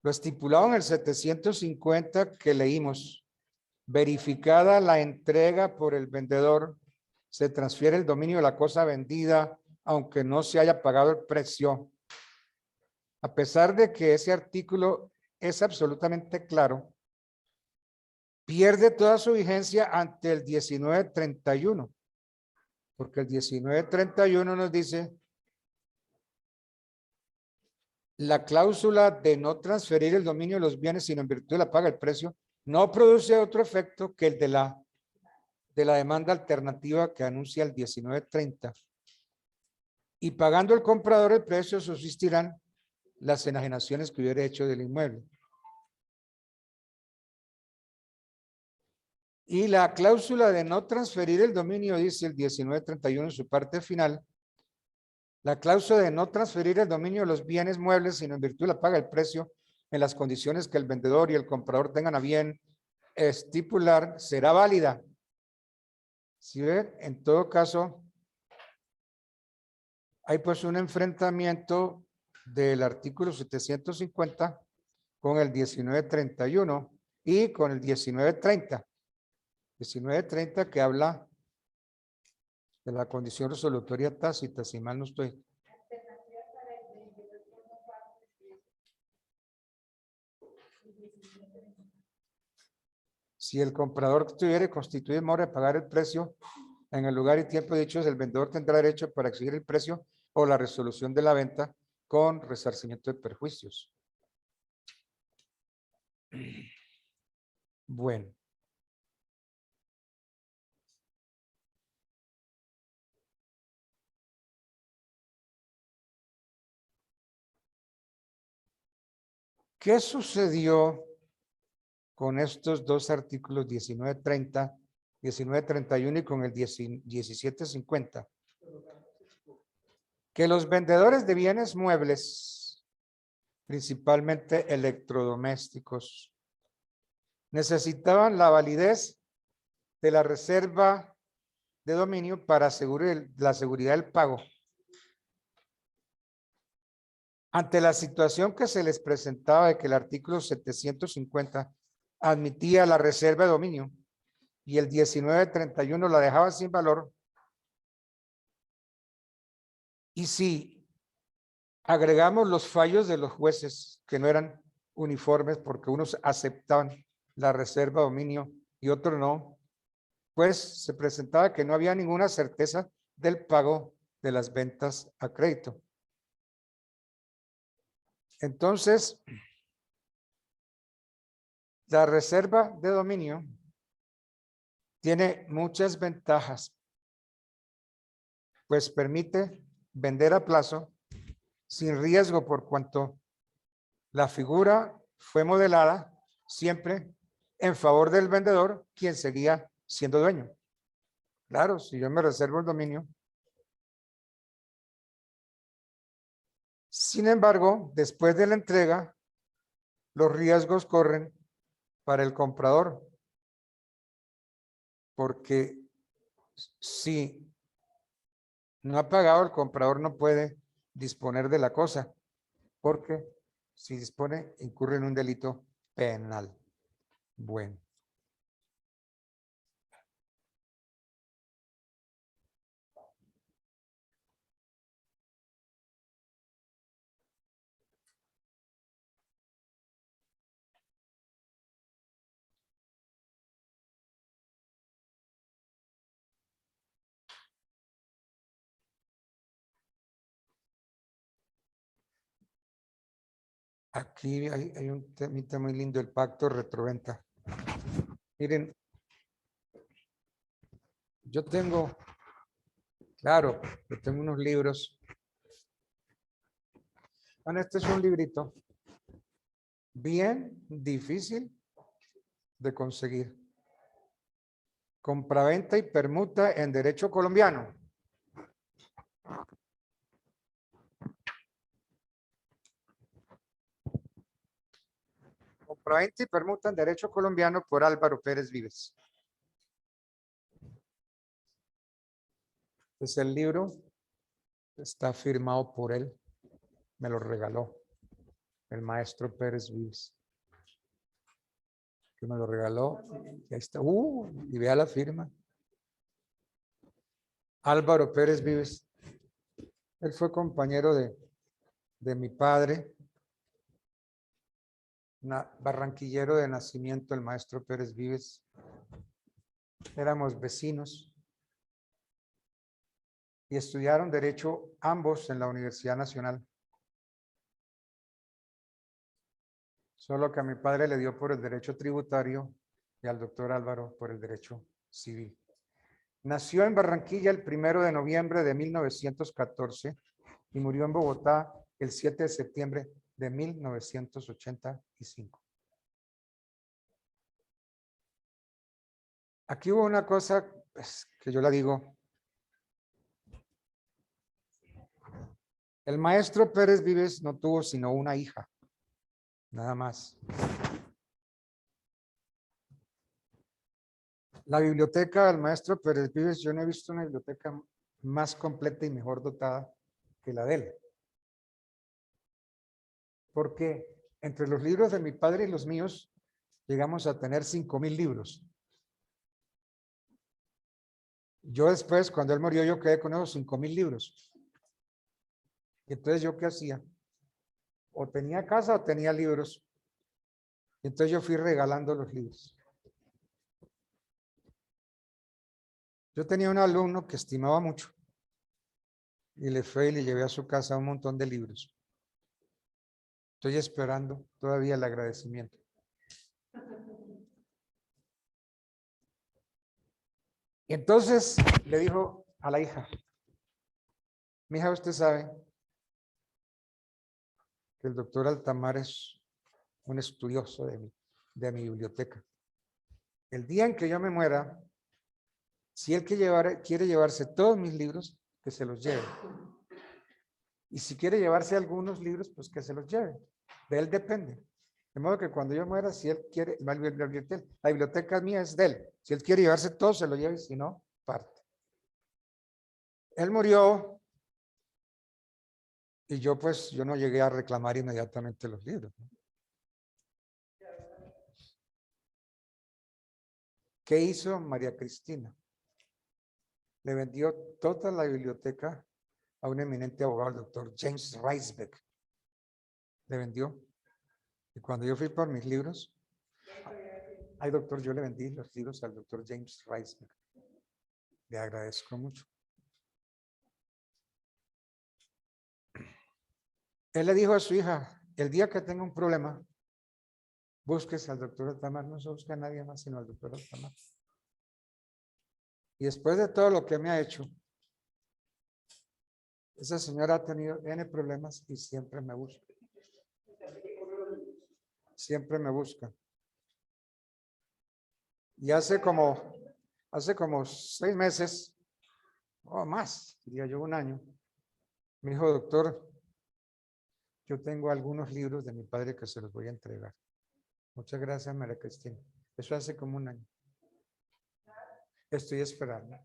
Speaker 4: estipulado en el 750 que leímos, verificada la entrega por el vendedor, se transfiere el dominio de la cosa vendida, aunque no se haya pagado el precio. A pesar de que ese artículo es absolutamente claro, pierde toda su vigencia ante el 1931, porque el 1931 nos dice la cláusula de no transferir el dominio de los bienes sino en virtud de la paga del precio no produce otro efecto que el de la demanda alternativa que anuncia el 1930. Y pagando el comprador el precio subsistirán las enajenaciones que hubiera hecho del inmueble. Y la cláusula de no transferir el dominio, dice el 1931 en su parte final, la cláusula de no transferir el dominio de los bienes muebles, sino en virtud de la paga del precio, en las condiciones que el vendedor y el comprador tengan a bien estipular, será válida. Si ven, en todo caso, hay pues un enfrentamiento del artículo 750 con el 1931 y con el 1930. 1930 que habla de la condición resolutoria tácita, si mal no estoy. Si el comprador tuviera constituido en mora de pagar el precio en el lugar y tiempo dichos, el vendedor tendrá derecho para exigir el precio o la resolución de la venta con resarcimiento de perjuicios. Bueno. ¿Qué sucedió con estos dos artículos 1930, 1931 y con el 1750? Que los vendedores de bienes muebles, principalmente electrodomésticos, necesitaban la validez de la reserva de dominio para asegurar la seguridad del pago. Ante la situación que se les presentaba de que el artículo 750 admitía la reserva de dominio y el 1931 la dejaba sin valor, y si agregamos los fallos de los jueces que no eran uniformes porque unos aceptaban la reserva de dominio y otros no, pues se presentaba que no había ninguna certeza del pago de las ventas a crédito. Entonces, la reserva de dominio tiene muchas ventajas, pues permite vender a plazo sin riesgo por cuanto la figura fue modelada siempre en favor del vendedor, quien seguía siendo dueño. Claro, si yo me reservo el dominio. Sin embargo, después de la entrega, los riesgos corren para el comprador, porque si no ha pagado, el comprador no puede disponer de la cosa, porque si dispone, incurre en un delito penal. Bueno. Aquí hay un temita muy lindo, el pacto retroventa. Miren, yo tengo, claro, yo tengo unos libros. Bueno, este es un librito bien difícil de conseguir. Compraventa y permuta en derecho colombiano. Compraventa y permuta en derecho colombiano por Álvaro Pérez Vives. Es el libro, está firmado por él, me lo regaló el maestro Pérez Vives, que me lo regaló, y ahí está, y vea la firma. Álvaro Pérez Vives, él fue compañero de mi padre, barranquillero de nacimiento, el maestro Pérez Vives. Éramos vecinos y estudiaron derecho ambos en la Universidad Nacional. Solo que a mi padre le dio por el derecho tributario y al doctor Álvaro por el derecho civil. Nació en Barranquilla el 1 de noviembre de 1914 y murió en Bogotá el 7 de septiembre de 1985. Aquí hubo una cosa pues, que yo la digo. El maestro Pérez Vives no tuvo sino una hija, nada más. La biblioteca del maestro Pérez Vives, yo no he visto una biblioteca más completa y mejor dotada que la de él. Porque entre los libros de mi padre y los míos, llegamos a tener 5,000 libros. Yo después, cuando él murió, yo quedé con esos 5,000 libros. Y entonces, ¿yo qué hacía? O tenía casa o tenía libros. Y entonces yo fui regalando los libros. Yo tenía un alumno que estimaba mucho. Y le fue y le llevé a su casa un montón de libros. Estoy esperando todavía el agradecimiento. Y entonces le dijo a la hija, mija, usted sabe que el doctor Altamar es un estudioso de mi biblioteca. El día en que yo me muera, si él quiere llevarse todos mis libros, que se los lleve. Y si quiere llevarse algunos libros, pues que se los lleve. De él depende. De modo que cuando yo muera, si él quiere, la biblioteca mía es de él. Si él quiere llevarse todo, se lo lleva y si no, parte. Él murió y yo pues, yo no llegué a reclamar inmediatamente los libros, ¿no? ¿Qué hizo María Cristina? Le vendió toda la biblioteca a un eminente abogado, el doctor James Riesbeck. Le vendió. Y cuando yo fui por mis libros, ay doctor, yo le vendí los libros al doctor James Riesbeck. Le agradezco mucho. Él le dijo a su hija, el día que tenga un problema, búsquese al doctor Altamar, no se busca a nadie más sino al doctor Altamar. Y después de todo lo que me ha hecho, esa señora ha tenido N problemas y siempre me busca. Siempre me busca. Y hace como 6 meses, o más, diría yo 1 año, me dijo, doctor, yo tengo algunos libros de mi padre que se los voy a entregar. Muchas gracias, María Cristina. Eso hace como 1 año. Estoy esperando.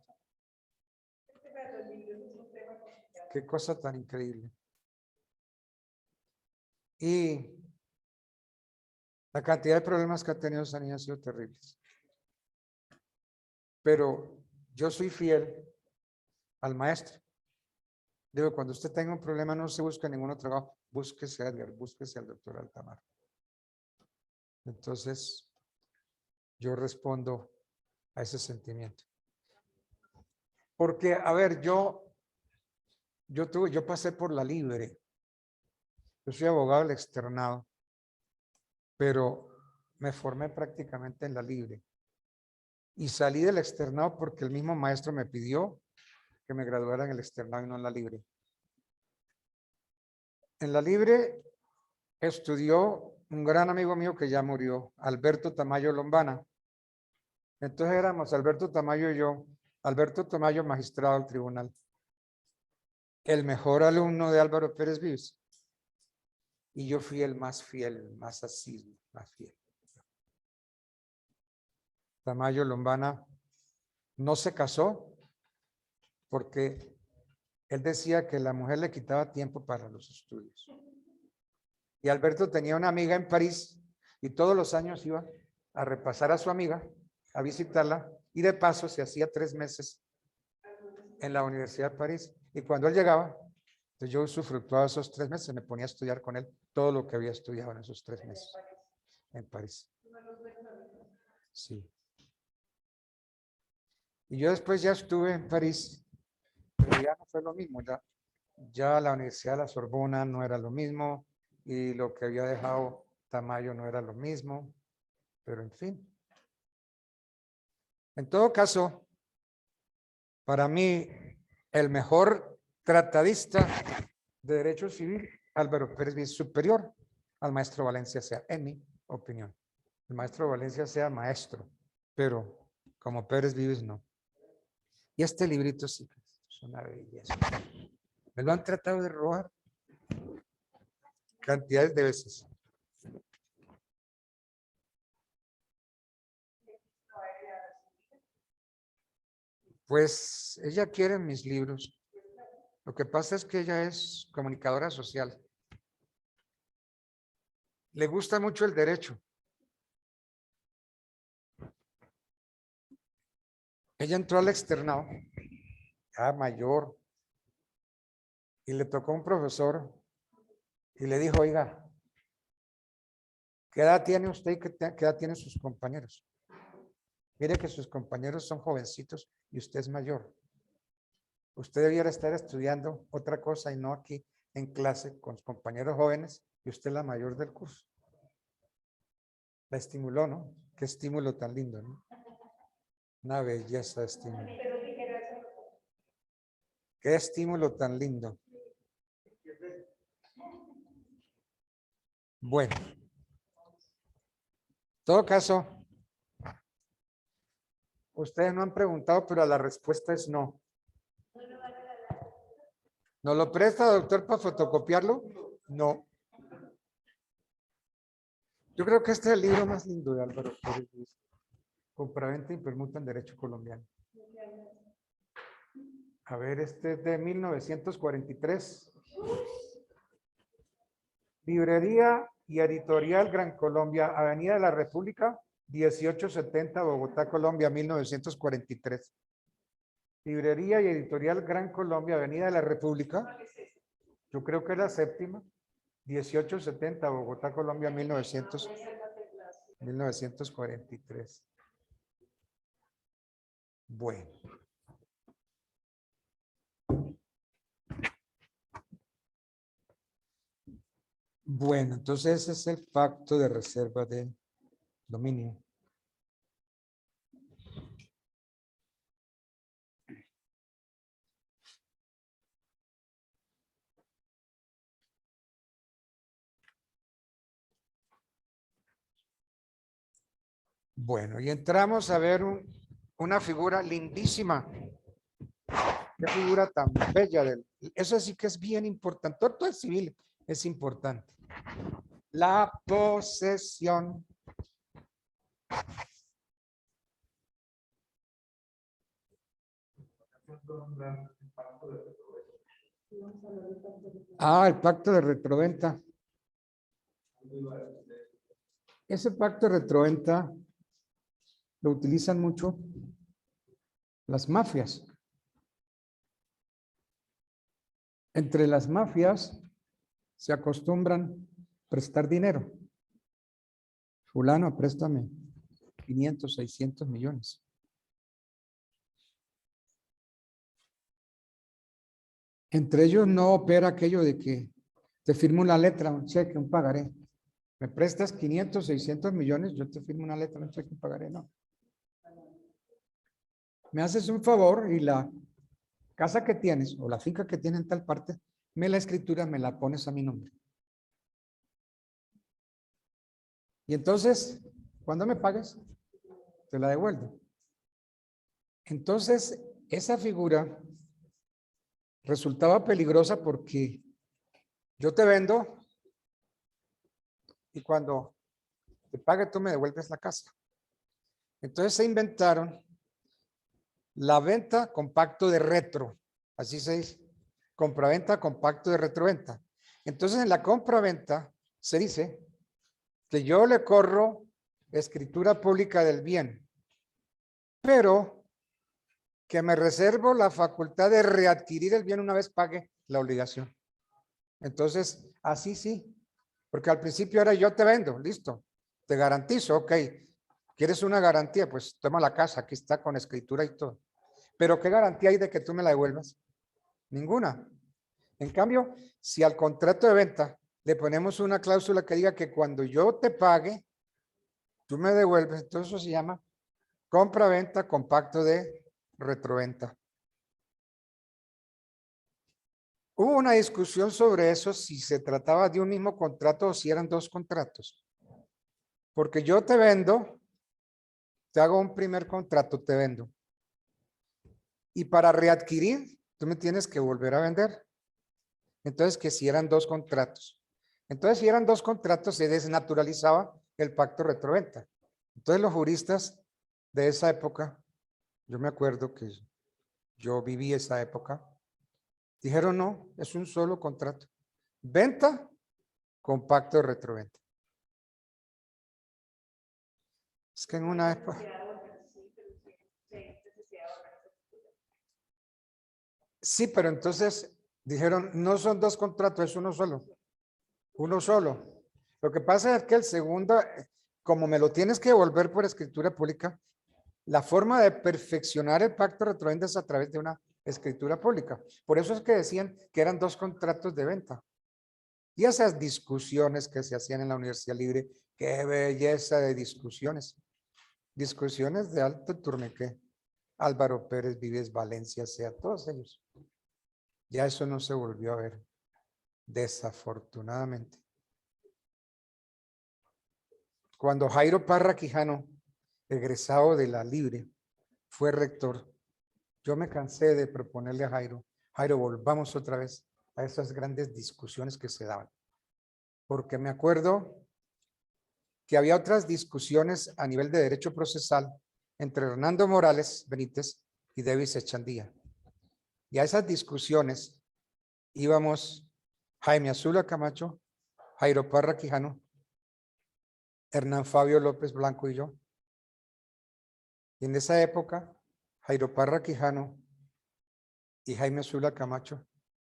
Speaker 4: Qué cosa tan increíble. Y la cantidad de problemas que ha tenido esa niña ha sido terribles. Pero yo soy fiel al maestro. Digo, cuando usted tenga un problema, no se busca ningún otro trabajo. Búsquese a Edgar, búsquese al doctor Altamar. Entonces, yo respondo a ese sentimiento. Porque, a ver, yo pasé por la libre. Yo soy abogado del externado, pero me formé prácticamente en la libre. Y salí del externado porque el mismo maestro me pidió que me graduara en el externado y no en la libre. En la libre estudió un gran amigo mío que ya murió, Alberto Tamayo Lombana. Entonces éramos Alberto Tamayo y yo, Alberto Tamayo, magistrado del tribunal, el mejor alumno de Álvaro Pérez Vives. Y yo fui el más fiel, más asiduo, más fiel. Tamayo Lombana no se casó porque él decía que la mujer le quitaba tiempo para los estudios. Y Alberto tenía una amiga en París y todos los años iba a repasar a su amiga, a visitarla y de paso se hacía 3 meses en la Universidad de París. Y cuando él llegaba, entonces yo usufructuaba esos 3 meses, me ponía a estudiar con él todo lo que había estudiado en esos 3 meses en París. Sí. Y yo después ya estuve en París, pero ya no fue lo mismo, ya la Universidad de la Sorbona no era lo mismo y lo que había dejado Tamayo no era lo mismo, pero en fin. En todo caso, para mí, el mejor tratadista de derecho civil, Álvaro Pérez Vives, superior al maestro Valencia Sea, en mi opinión. El maestro Valencia Sea maestro, pero como Pérez Vives no. Y este librito sí, es una belleza. Me lo han tratado de robar cantidades de veces. Pues ella quiere mis libros. Lo que pasa es que ella es comunicadora social. Le gusta mucho el derecho. Ella entró al externado, ya mayor, y le tocó un profesor y le dijo, oiga, ¿qué edad tiene usted y qué edad tienen sus compañeros? Mire que sus compañeros son jovencitos y usted es mayor. Usted debiera estar estudiando otra cosa y no aquí en clase con sus compañeros jóvenes y usted es la mayor del curso. La estimuló, ¿no? Qué estímulo tan lindo, ¿no? Una belleza de estímulo. Qué estímulo tan lindo. Bueno, todo caso, ustedes no han preguntado, pero la respuesta es no. ¿Nos lo presta, doctor, para fotocopiarlo? No. Yo creo que este es el libro más lindo de Álvaro Pérez Luis. Compraventa y permuta en derecho colombiano. A ver, este es de 1943. Librería y Editorial Gran Colombia, Avenida de la República, 1870, Bogotá, Colombia, 1943. Librería y Editorial Gran Colombia, Avenida de la República, yo creo que es la séptima, 1870, Bogotá, Colombia, 1943. Bueno. Bueno, entonces ese es el pacto de reserva de dominio. Bueno, y entramos a ver una figura lindísima. Qué figura tan bella. Eso sí que es bien importante. Todo el civil es importante. La posesión. El pacto de retroventa. Ese pacto de retroventa lo utilizan mucho las mafias. Entre las mafias se acostumbran prestar dinero. Fulano, préstame 500, 600 millones. Entre ellos no opera aquello de que te firmo una letra, un cheque, un pagaré. Me prestas 500, 600 millones, yo te firmo una letra, un cheque, un pagaré, no. Me haces un favor y la casa que tienes o la finca que tiene en tal parte, la escritura me la pones a mi nombre. Y entonces, cuando me pagues, te la devuelvo. Entonces, esa figura resultaba peligrosa porque yo te vendo y cuando te pague tú me devuelves la casa. Entonces se inventaron la venta con pacto de retro, así se dice, compraventa con pacto de retroventa. Entonces en la compraventa se dice que yo le corro escritura pública del bien, pero que me reservo la facultad de readquirir el bien una vez pague la obligación. Entonces, así sí, porque al principio era yo te vendo, listo, te garantizo, ok, ¿quieres una garantía? Pues toma la casa, aquí está con escritura y todo. Pero ¿qué garantía hay de que tú me la devuelvas? Ninguna. En cambio, si al contrato de venta le ponemos una cláusula que diga que cuando yo te pague, tú me devuelves, entonces eso se llama compra-venta con pacto de retroventa. Hubo una discusión sobre eso, si se trataba de un mismo contrato o si eran dos contratos. Porque yo te vendo, te hago un primer contrato, te vendo. Y para readquirir, tú me tienes que volver a vender. Entonces, que si eran dos contratos. Entonces, si eran dos contratos, se desnaturalizaba el pacto retroventa. Entonces, los juristas de esa época, yo me acuerdo que yo viví esa época, dijeron no, es un solo contrato. Venta con pacto de retroventa. Es que en una época... Sí, pero entonces dijeron, no son dos contratos, es uno solo. Uno solo. Lo que pasa es que el segundo, como me lo tienes que devolver por escritura pública, la forma de perfeccionar el pacto retroventa es a través de una escritura pública. Por eso es que decían que eran dos contratos de venta. Y esas discusiones que se hacían en la Universidad Libre, qué belleza de discusiones. Discusiones de alto turniqué. Álvaro Pérez Vives, Valencia, sea, todos ellos. Ya eso no se volvió a ver, desafortunadamente. Cuando Jairo Parra Quijano, egresado de la Libre, fue rector, yo me cansé de proponerle a Jairo, volvamos otra vez a esas grandes discusiones que se daban. Porque me acuerdo que había otras discusiones a nivel de derecho procesal entre Hernando Morales Benítez y Davis Echandía. Y a esas discusiones íbamos Jaime Azula Camacho, Jairo Parra Quijano, Hernán Fabio López Blanco y yo. Y en esa época, Jairo Parra Quijano y Jaime Azula Camacho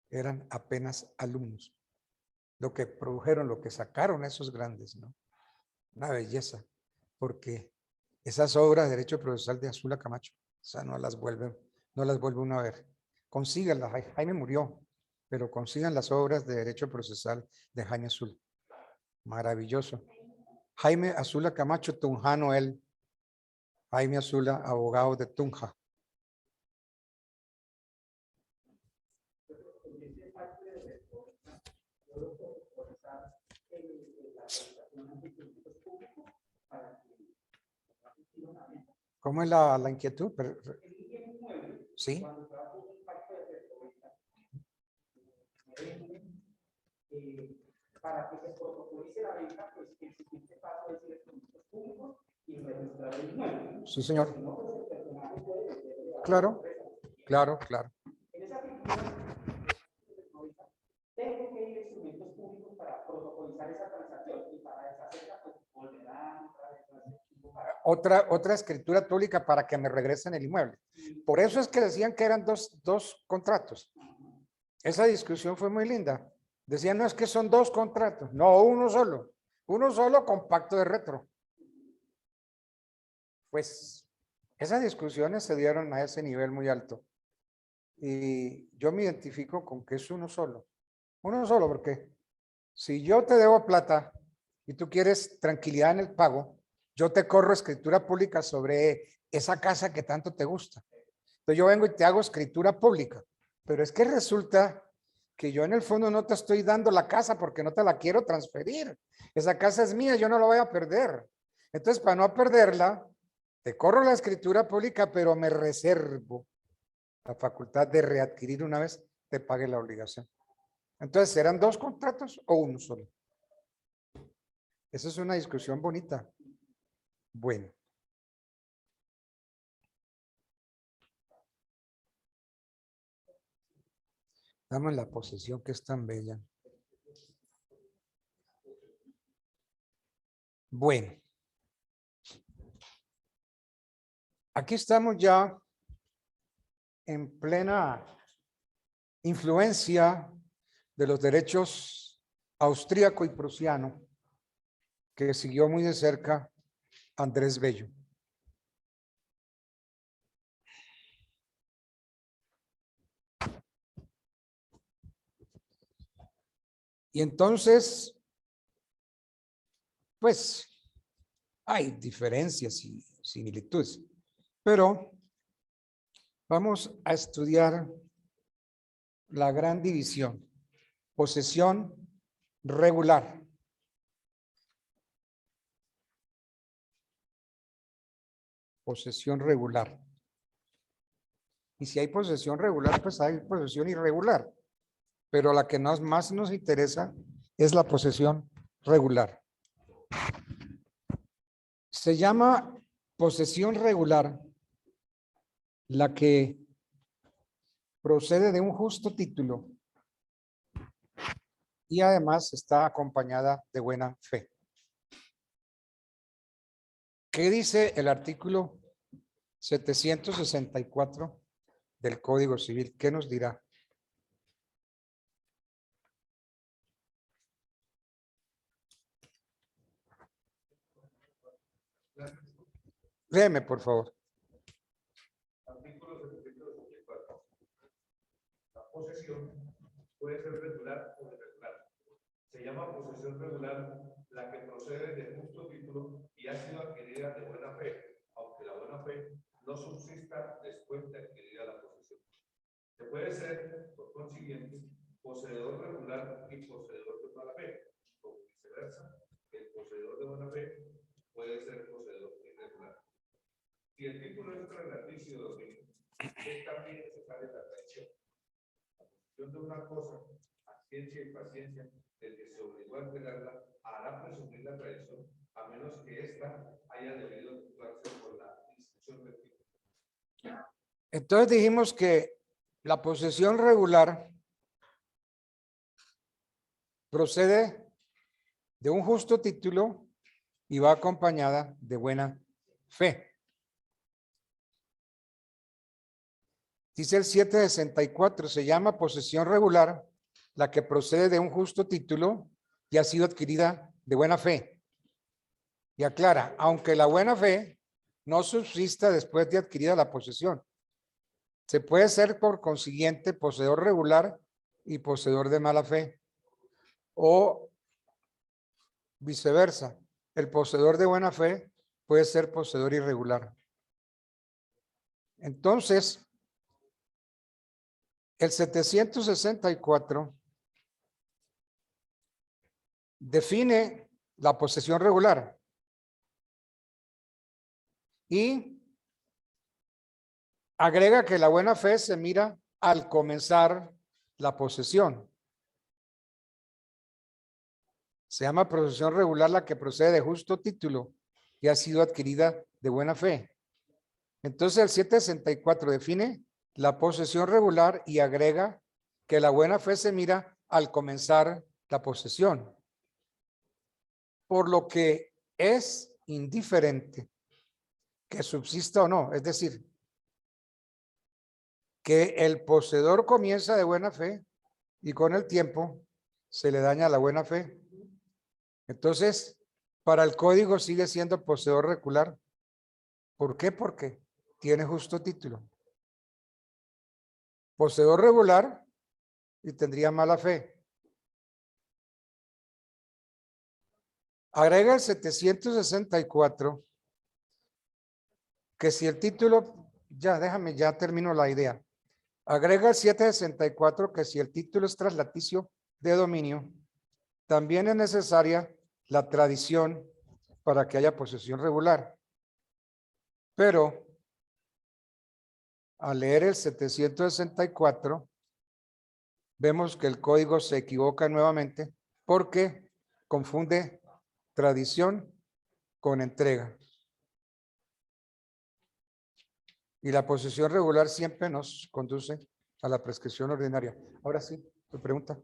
Speaker 4: eran apenas alumnos. Lo que produjeron, lo que sacaron esos grandes, ¿no? Una belleza, porque esas obras de derecho procesal de Azula Camacho, o sea, no las vuelve uno a ver. Consíganlas, Jaime murió, pero consigan las obras de derecho procesal de Jaime Azula. Maravilloso. Jaime Azula Camacho, tunjano él. Jaime Azula, abogado de Tunja. ¿Cómo es la inquietud? Sí.
Speaker 6: Para que se protocolice la venta, pues el siguiente paso es ir a instrumentos públicos y registrar el inmueble.
Speaker 4: Sí, señor.
Speaker 6: Si no, pues el personaje puede
Speaker 4: Claro, claro, claro.
Speaker 6: En esa figura, tengo que ir a instrumentos públicos para protocolizar esa transacción y para deshacerla, pues volverán otra vez a hacer
Speaker 4: otra escritura pública para que me regresen el inmueble. Por eso es que decían que eran dos contratos. Esa discusión fue muy linda. Decían, no, es que son dos contratos. No, uno solo. Uno solo con pacto de retro. Pues esas discusiones se dieron a ese nivel muy alto. Y yo me identifico con que es uno solo. Uno solo, porque si yo te debo plata y tú quieres tranquilidad en el pago, yo te corro escritura pública sobre esa casa que tanto te gusta. Entonces yo vengo y te hago escritura pública. Pero es que resulta que yo en el fondo no te estoy dando la casa porque no te la quiero transferir. Esa casa es mía, yo no la voy a perder. Entonces, para no perderla, te corro la escritura pública, pero me reservo la facultad de readquirir una vez te pague la obligación. Entonces, ¿serán dos contratos o uno solo? Esa es una discusión bonita. Bueno. Damos la posesión que es tan bella. Bueno. Aquí estamos ya en plena influencia de los derechos austríaco y prusiano que siguió muy de cerca Andrés Bello. Y entonces, pues, hay diferencias y similitudes, pero vamos a estudiar la gran división, posesión regular. Posesión regular. Y si hay posesión regular, pues hay posesión irregular. Pero la que más nos interesa es la posesión regular. Se llama posesión regular la que procede de un justo título y además está acompañada de buena fe. ¿Qué dice el artículo 764 del Código Civil? ¿Qué nos dirá? Léeme, por favor.
Speaker 7: Artículo 764. La posesión puede ser regular o irregular. Se llama posesión regular la que procede de justo título y ha sido adquirida de buena fe, aunque la buena fe no subsista después de adquirida la posesión. Se puede ser, por consiguiente, poseedor regular y poseedor de mala fe, o viceversa. El poseedor de buena fe Si el título es traslaticio de dominio, es también necesaria la traición. La posición de una cosa, a ciencia y paciencia, del que se obligó a entregarla, hará presumir la traición, a menos que ésta haya debido efectuarse por la inscripción del título.
Speaker 4: Entonces dijimos que la posesión regular procede de un justo título y va acompañada de buena fe. Dice el 764, se llama posesión regular la que procede de un justo título y ha sido adquirida de buena fe. Y aclara, aunque la buena fe no subsista después de adquirida la posesión, se puede ser por consiguiente poseedor regular y poseedor de mala fe, o viceversa. El poseedor de buena fe puede ser poseedor irregular. Entonces, el 764 define la posesión regular y agrega que la buena fe se mira al comenzar la posesión. Se llama posesión regular la que procede de justo título y ha sido adquirida de buena fe. Entonces el 764 define la posesión regular y agrega que la buena fe se mira al comenzar la posesión. Por lo que es indiferente que subsista o no, es decir, que el poseedor comienza de buena fe y con el tiempo se le daña la buena fe. Entonces, para el código sigue siendo poseedor regular. ¿Por qué? Porque tiene justo título. Poseedor regular y tendría mala fe. Agrega el 764 que si el título, ya termino la idea. Agrega el 764 que si el título es traslaticio de dominio, también es necesaria la tradición para que haya posesión regular. Pero al leer el 764, vemos que el código se equivoca nuevamente porque confunde tradición con entrega. Y la posesión regular siempre nos conduce a la prescripción ordinaria. Ahora sí, tu pregunta.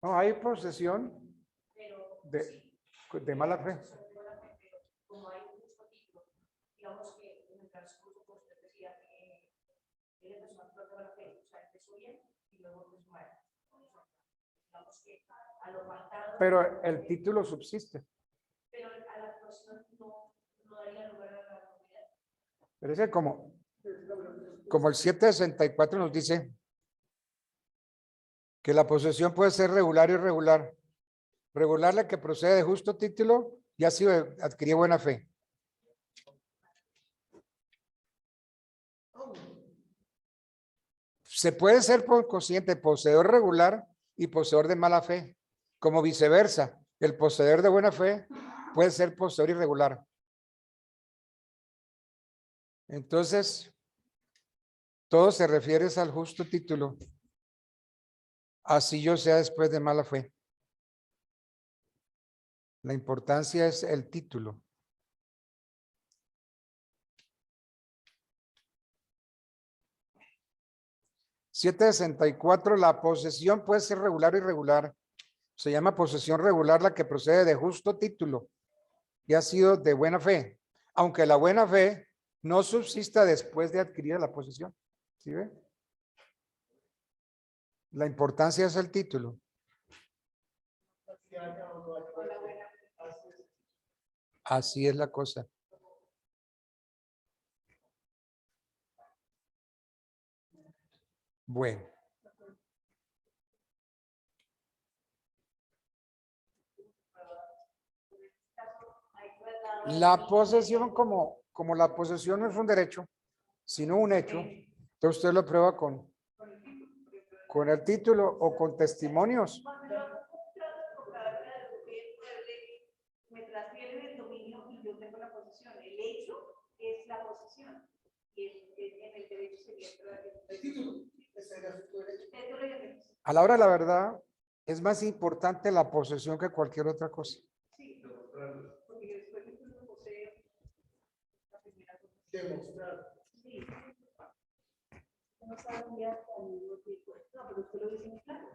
Speaker 4: No, hay posesión de mala fe.
Speaker 8: Como hay un justo título, digamos que en el transcurso, pues usted decía que él empezó a actuar de mala fe, o sea, empezó bien y luego empezó mal. Digamos que a lo pactado.
Speaker 4: Pero el título subsiste.
Speaker 8: Pero a la actuación no daría lugar a la novedad.
Speaker 4: Pero es que como el 764 nos dice que la posesión puede ser regular o irregular. Regular la que procede de justo título y ha sido adquirida buena fe. Se puede ser por consiguiente poseedor regular y poseedor de mala fe, como viceversa. El poseedor de buena fe puede ser poseedor irregular. Entonces, todo se refiere al justo título. Así yo sea después de mala fe. La importancia es el título. (764) La posesión puede ser regular o irregular. Se llama posesión regular la que procede de justo título y ha sido de buena fe, aunque la buena fe no subsista después de adquirir la posesión. ¿Sí ve? La importancia es el título. Así es la cosa. Bueno. La posesión, como la posesión no es un derecho, sino un hecho, entonces usted lo prueba con con el título o con testimonios.
Speaker 8: Cuando yo me transfieren el dominio y yo tengo la posesión. El hecho es la posesión. Y en el derecho sería
Speaker 3: El título. Ese era su derecho.
Speaker 4: A la hora de la verdad, es más importante la posesión que cualquier otra cosa.
Speaker 8: Sí, porque después de que uno posee la primera cosa.
Speaker 3: Demostrar.
Speaker 8: Sí. No sabía al mismo tiempo. No, pero usted lo dice muy claro.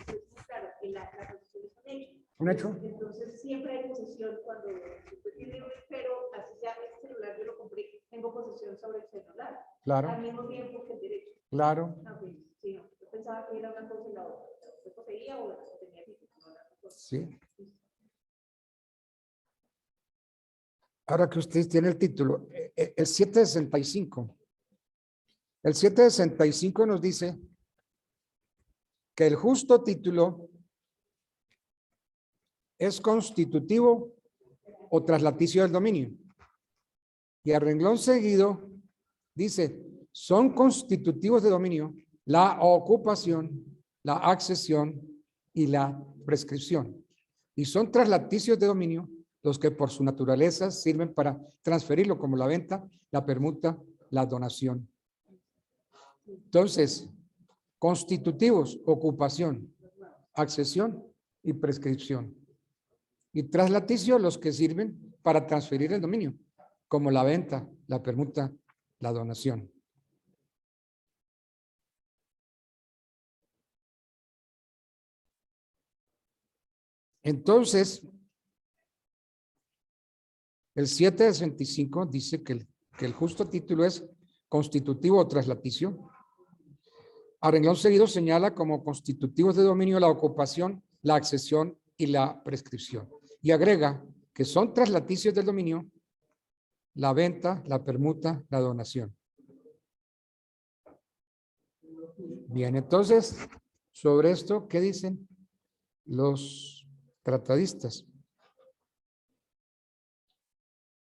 Speaker 8: Es muy claro que la posesión es un hecho.
Speaker 4: ¿Un hecho?
Speaker 8: Entonces siempre hay posesión cuando usted tiene un pero así ya el celular yo lo compré, tengo posesión sobre el celular.
Speaker 4: Claro.
Speaker 8: Al mismo tiempo que el derecho.
Speaker 4: Claro.
Speaker 8: Okay. Sí, no. Yo pensaba que era una cosa y la otra. ¿Usted poseía o tenía título? No, la cosa.
Speaker 4: Sí. Ahora que usted tiene el título, el 765. El 765 nos dice que el justo título es constitutivo o traslaticio del dominio. Y a renglón seguido dice, son constitutivos de dominio la ocupación, la accesión y la prescripción. Y son traslaticios de dominio los que por su naturaleza sirven para transferirlo, como la venta, la permuta, la donación. Entonces, constitutivos, ocupación, accesión y prescripción. Y traslaticios los que sirven para transferir el dominio, como la venta, la permuta, la donación. Entonces, el 765 dice que el justo título es constitutivo o traslaticio. A renglón seguido señala como constitutivos de dominio la ocupación, la accesión y la prescripción. Y agrega que son traslaticios del dominio la venta, la permuta, la donación. Bien, entonces, sobre esto, ¿qué dicen los tratadistas?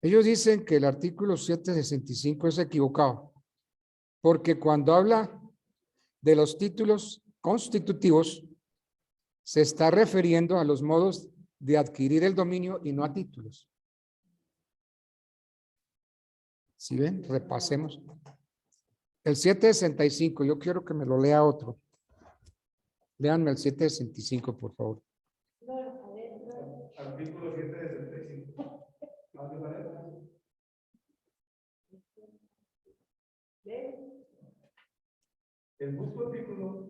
Speaker 4: Ellos dicen que el artículo 765 es equivocado, porque cuando habla de los títulos constitutivos, se está refiriendo a los modos de adquirir el dominio y no a títulos. ¿Sí ven? Repasemos. El 765, yo quiero que me lo lea otro. Léanme el 765, por favor.
Speaker 7: Artículo 765. ¿Algo parece? El justo título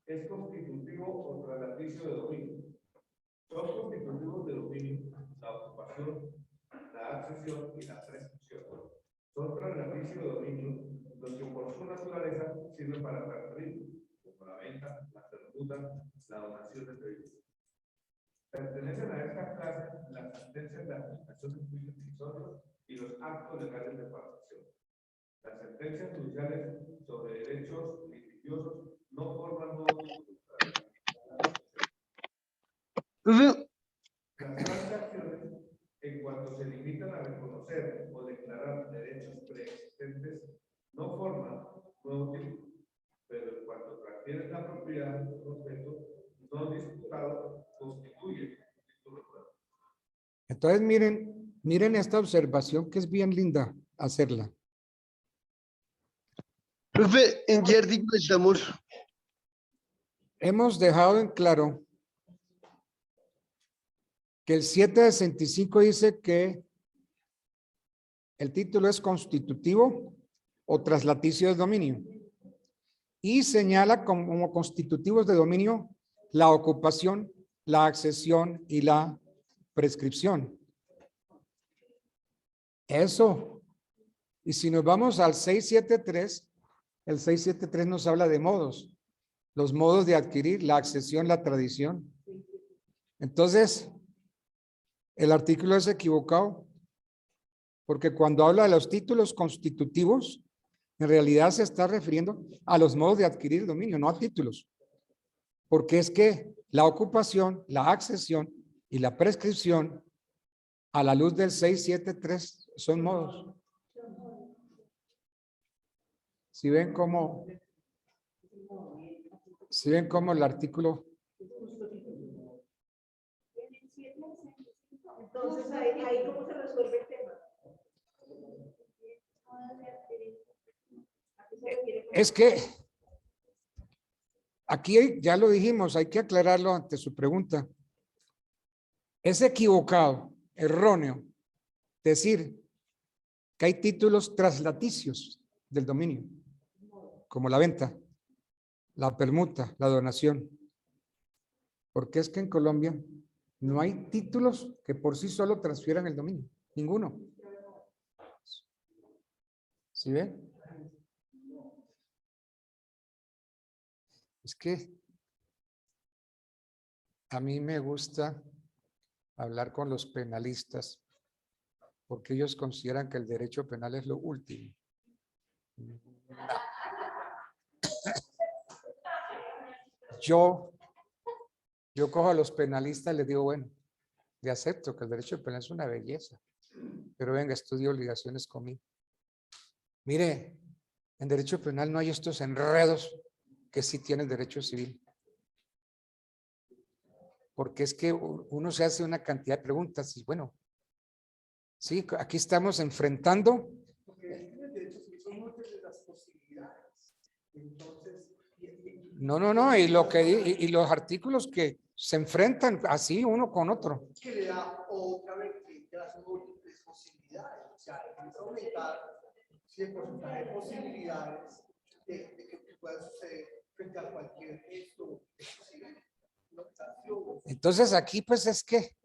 Speaker 7: es constitutivo o traslaticio de dominio. Son constitutivos de dominio la ocupación, la accesión y la prescripción. Son traslaticio de dominio los que por su naturaleza sirven para transferir, como la venta, la permuta, la donación de servicios. Pertenecen a esta clase las sentencias de aplicación de juicios decisorios y los actos legales de transacción. Las sentencias judiciales sobre derechos litigiosos no forman modos
Speaker 1: Profe,
Speaker 7: Las transacciones, en cuanto se limitan a reconocer o declarar derechos preexistentes, no forman nuevo título, pero en cuanto transfieren la propiedad de un objeto no disputado, constituye un título nuevo.
Speaker 4: Entonces, miren esta observación que es bien linda hacerla.
Speaker 1: profe, ¿en qué artículo estamos?
Speaker 4: Hemos dejado en claro que el 765 dice que el título es constitutivo o traslaticio de dominio y señala como constitutivos de dominio la ocupación, la accesión y la prescripción. Eso. Y si nos vamos al 673, el 673 nos habla de modos, los modos de adquirir, la accesión, la tradición. Entonces, el artículo es equivocado, porque cuando habla de los títulos constitutivos, en realidad se está refiriendo a los modos de adquirir dominio, no a títulos. Porque es que la ocupación, la accesión y la prescripción, a la luz del 673, son modos. ¿Sí ven cómo? ¿Sí ven cómo el artículo?
Speaker 8: Entonces, ahí cómo se resuelve el tema.
Speaker 4: Es que aquí ya lo dijimos, hay que aclararlo ante su pregunta. Es equivocado, erróneo, decir que hay títulos traslaticios del dominio, como la venta, la permuta, la donación. Porque es que en Colombia no hay títulos que por sí solo transfieran el dominio, ninguno. ¿Sí ven? Es que a mí me gusta hablar con los penalistas porque ellos consideran que el derecho penal es lo último. Yo cojo a los penalistas y les digo, bueno, le acepto que el derecho penal es una belleza, pero venga, estudie obligaciones conmigo. Mire, en derecho penal no hay estos enredos que sí tiene el derecho civil. Porque es que uno se hace una cantidad de preguntas y bueno, sí, aquí estamos enfrentando.
Speaker 3: Porque es que en el derecho civil son múltiples las posibilidades. Entonces,
Speaker 4: No, y los artículos que se enfrentan así uno con otro.
Speaker 3: que le da otra vertiente a las múltiples posibilidades. O sea, es aumentar el porcentaje de posibilidades de que pueda suceder frente a cualquier gesto civil.
Speaker 4: Entonces aquí pues es que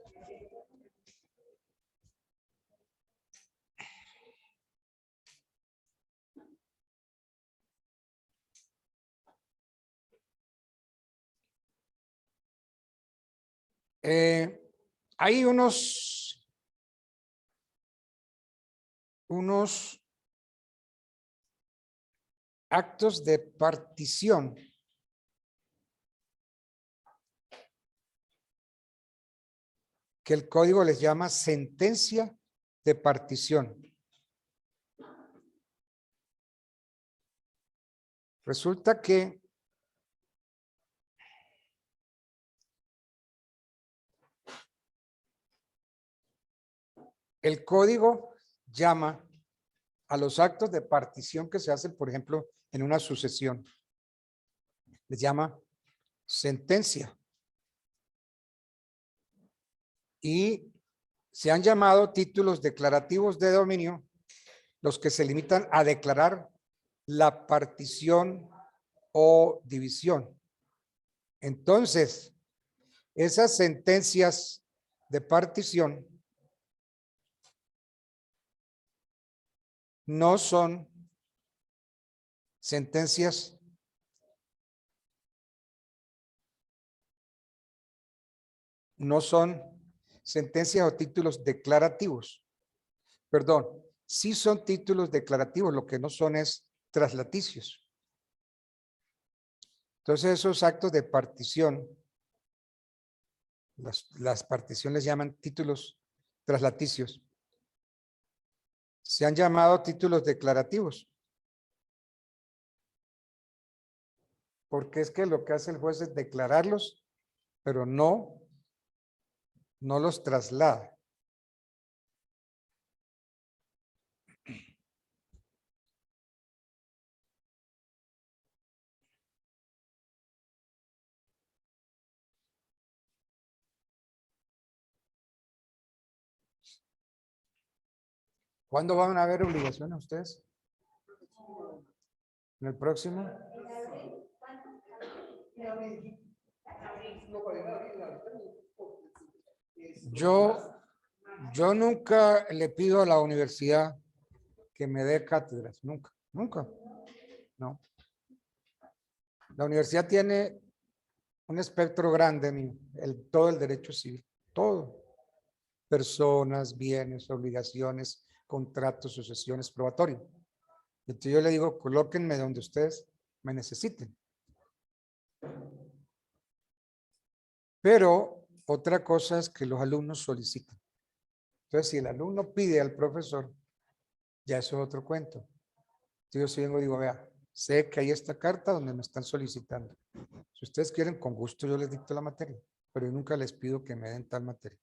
Speaker 4: hay unos actos de partición que el código les llama sentencia de partición. Resulta que el código llama a los actos de partición que se hacen, por ejemplo, en una sucesión. Les llama sentencia. Y se han llamado títulos declarativos de dominio los que se limitan a declarar la partición o división. Entonces, esas sentencias de partición no son sentencias o títulos declarativos. Perdón, sí son títulos declarativos, lo que no son es traslaticios. Entonces esos actos de partición, las particiones llaman títulos traslaticios. Se han llamado títulos declarativos. Porque es que lo que hace el juez es declararlos, pero no los traslada. ¿Cuándo van a haber obligaciones ustedes? ¿En el próximo? Yo nunca le pido a la universidad que me dé cátedras, nunca, no. La universidad tiene un espectro grande, todo el derecho civil, todo. Personas, bienes, obligaciones, contratos, sucesiones, probatorio. Entonces yo le digo, colóquenme donde ustedes me necesiten. Pero otra cosa es que los alumnos solicitan. Entonces, si el alumno pide al profesor, ya eso es otro cuento. Entonces yo vengo y digo, vea, sé que hay esta carta donde me están solicitando. Si ustedes quieren, con gusto yo les dicto la materia, pero yo nunca les pido que me den tal materia.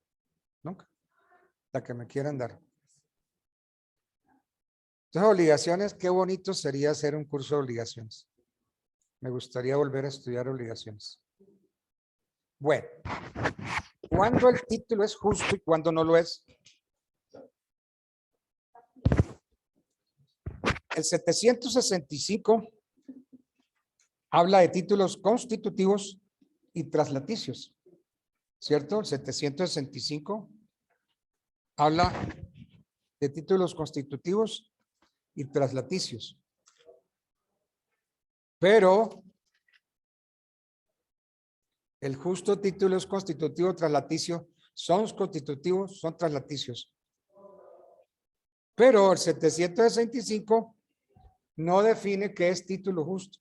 Speaker 4: Nunca. La que me quieran dar. Entonces, obligaciones, qué bonito sería hacer un curso de obligaciones. Me gustaría volver a estudiar obligaciones. Bueno, ¿cuándo el título es justo y cuándo no lo es? El 765 habla de títulos constitutivos y traslaticios, ¿cierto? El 765 habla de títulos constitutivos y traslaticios. Pero el justo título es constitutivo, traslaticio, son constitutivos, son traslaticios. Pero el 765 no define qué es título justo.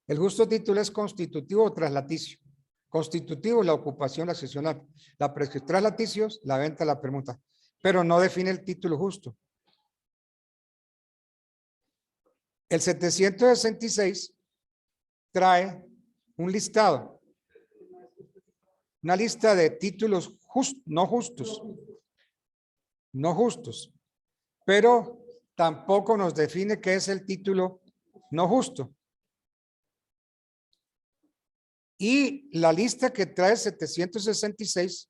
Speaker 4: El justo título es constitutivo o traslaticio. Constitutivo, la ocupación, la cesión, la prescripción, traslaticios, la venta, la permuta. Pero no define el título justo. El 766 trae un listado, una lista de títulos no justos, pero tampoco nos define qué es el título no justo. Y la lista que trae 766,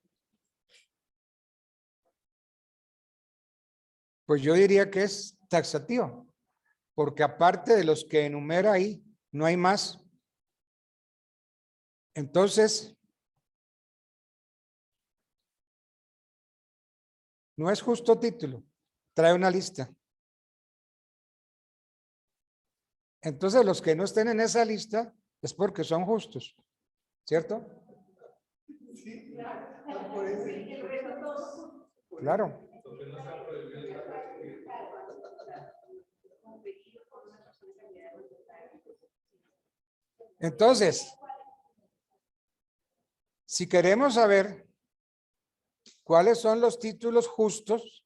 Speaker 4: pues yo diría que es taxativa, porque aparte de los que enumera ahí, no hay más. Entonces, no es justo título, trae una lista. Entonces, los que no estén en esa lista es porque son justos, ¿cierto?
Speaker 3: Sí, claro. Por eso.
Speaker 4: Claro. Entonces, si queremos saber cuáles son los títulos justos,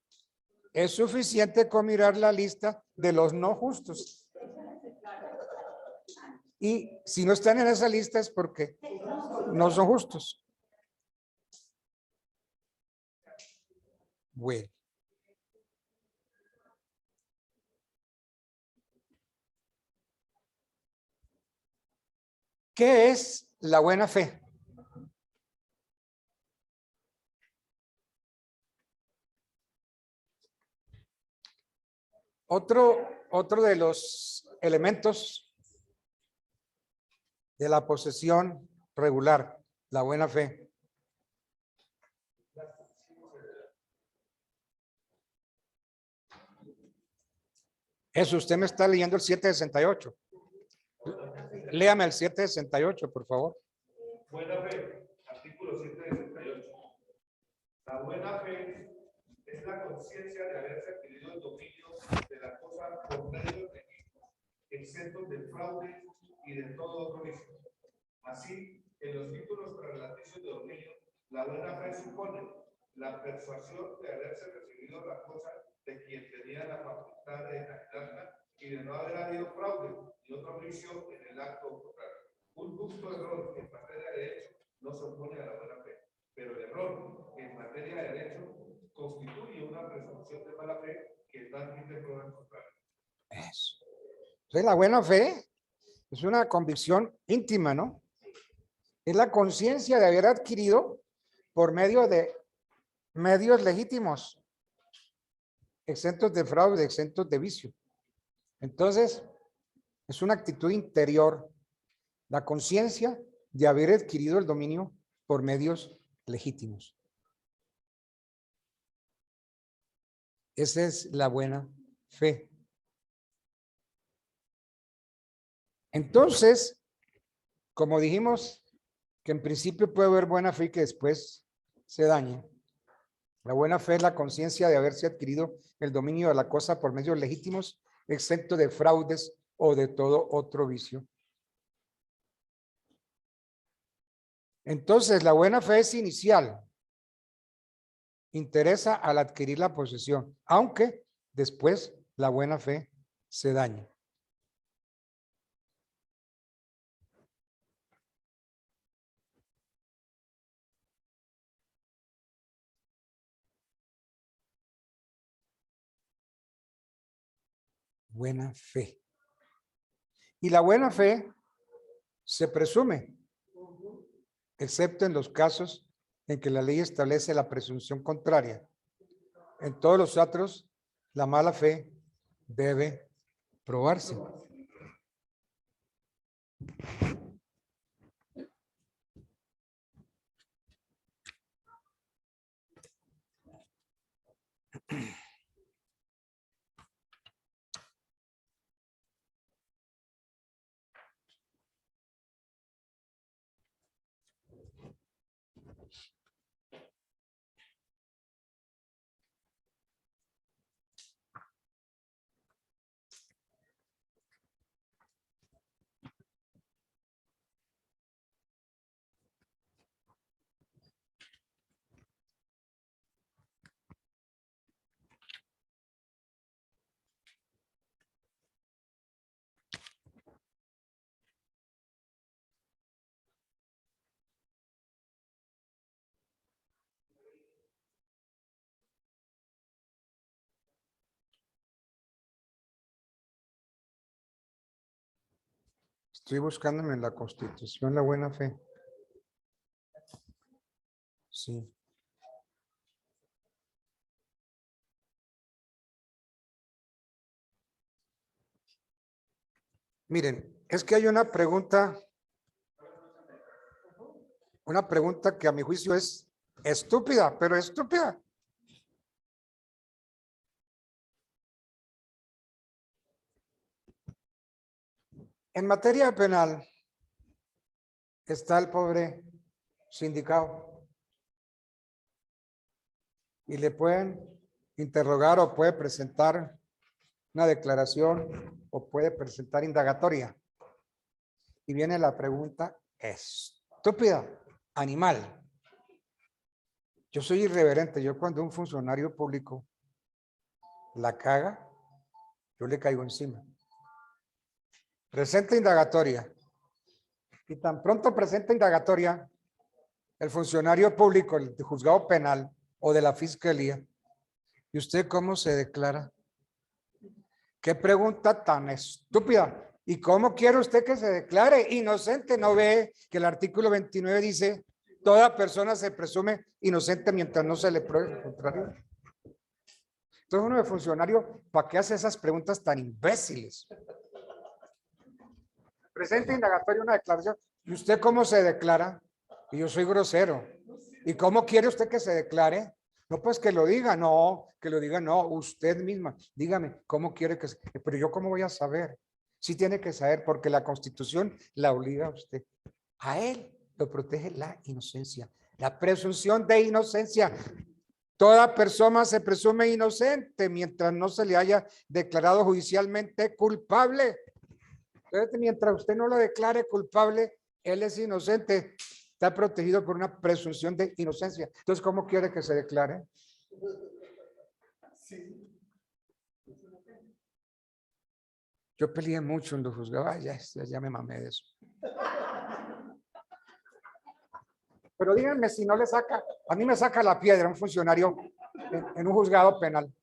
Speaker 4: es suficiente con mirar la lista de los no justos. Y si no están en esa lista es porque no son justos. Bueno. ¿Qué es la buena fe? Otro de los elementos de la posesión regular, la buena fe. Eso, usted me está leyendo el 768. Léame el 768, por favor.
Speaker 7: Buena fe, artículo 768. La buena fe es la conciencia de haberse adquirido el dominio de la cosa por medio de exentos del fraude y de todo otro vicio. Así, en los títulos traslaticios de dominio, la buena fe supone la persuasión de haberse recibido la cosa de quien tenía la facultad de enajenarla y de no haber habido fraude y otro vicio en el acto contrario. Un justo error en materia de derecho no se opone a la buena fe, pero el error en materia de derecho constituye una presunción de mala fe que no admite prueba en contrario.
Speaker 4: Eso. Entonces, la buena fe es una convicción íntima, ¿no? Es la conciencia de haber adquirido por medio de medios legítimos, exentos de fraude, exentos de vicio. Entonces, es una actitud interior, la conciencia de haber adquirido el dominio por medios legítimos. Esa es la buena fe. Entonces, como dijimos, que en principio puede haber buena fe y que después se dañe. La buena fe es la conciencia de haberse adquirido el dominio de la cosa por medios legítimos, exento de fraudes o de todo otro vicio. Entonces, la buena fe es inicial. Interesa al adquirir la posesión, aunque después la buena fe se daña. Buena fe. Y la buena fe se presume, excepto en los casos en que la ley establece la presunción contraria. En todos los otros, la mala fe debe probarse. Estoy buscándome en la Constitución la buena fe. Sí. Miren, es que hay una pregunta que a mi juicio es estúpida, pero estúpida. En materia penal está el pobre sindicado y le pueden interrogar o puede presentar una declaración o puede presentar indagatoria. Y viene la pregunta estúpida, animal. Yo soy irreverente. Yo cuando un funcionario público la caga, yo le caigo encima. Presenta indagatoria. Y tan pronto presenta indagatoria, el funcionario público, el juzgado penal o de la fiscalía, ¿y usted cómo se declara? ¿Qué pregunta tan estúpida? ¿Y cómo quiere usted que se declare inocente? ¿No ve que el artículo 29 dice toda persona se presume inocente mientras no se le pruebe lo contrario? Entonces uno de funcionario, ¿para qué hace esas preguntas tan imbéciles? Presenta indagatoria una declaración. ¿Y usted cómo se declara? Y yo soy grosero. ¿Y cómo quiere usted que se declare? No, pues que lo diga, no, usted misma. Dígame, ¿cómo quiere que se... Pero yo, ¿cómo voy a saber? Sí tiene que saber, porque la Constitución la obliga a usted. A él lo protege la inocencia, la presunción de inocencia. Toda persona se presume inocente mientras no se le haya declarado judicialmente culpable. Entonces, mientras usted no lo declare culpable, él es inocente. Está protegido por una presunción de inocencia. Entonces, ¿cómo quiere que se declare?
Speaker 3: Sí.
Speaker 4: Yo peleé mucho en los juzgados. Ya me mamé de eso. Pero díganme si no le saca, a mí me saca la piedra un funcionario en un juzgado penal.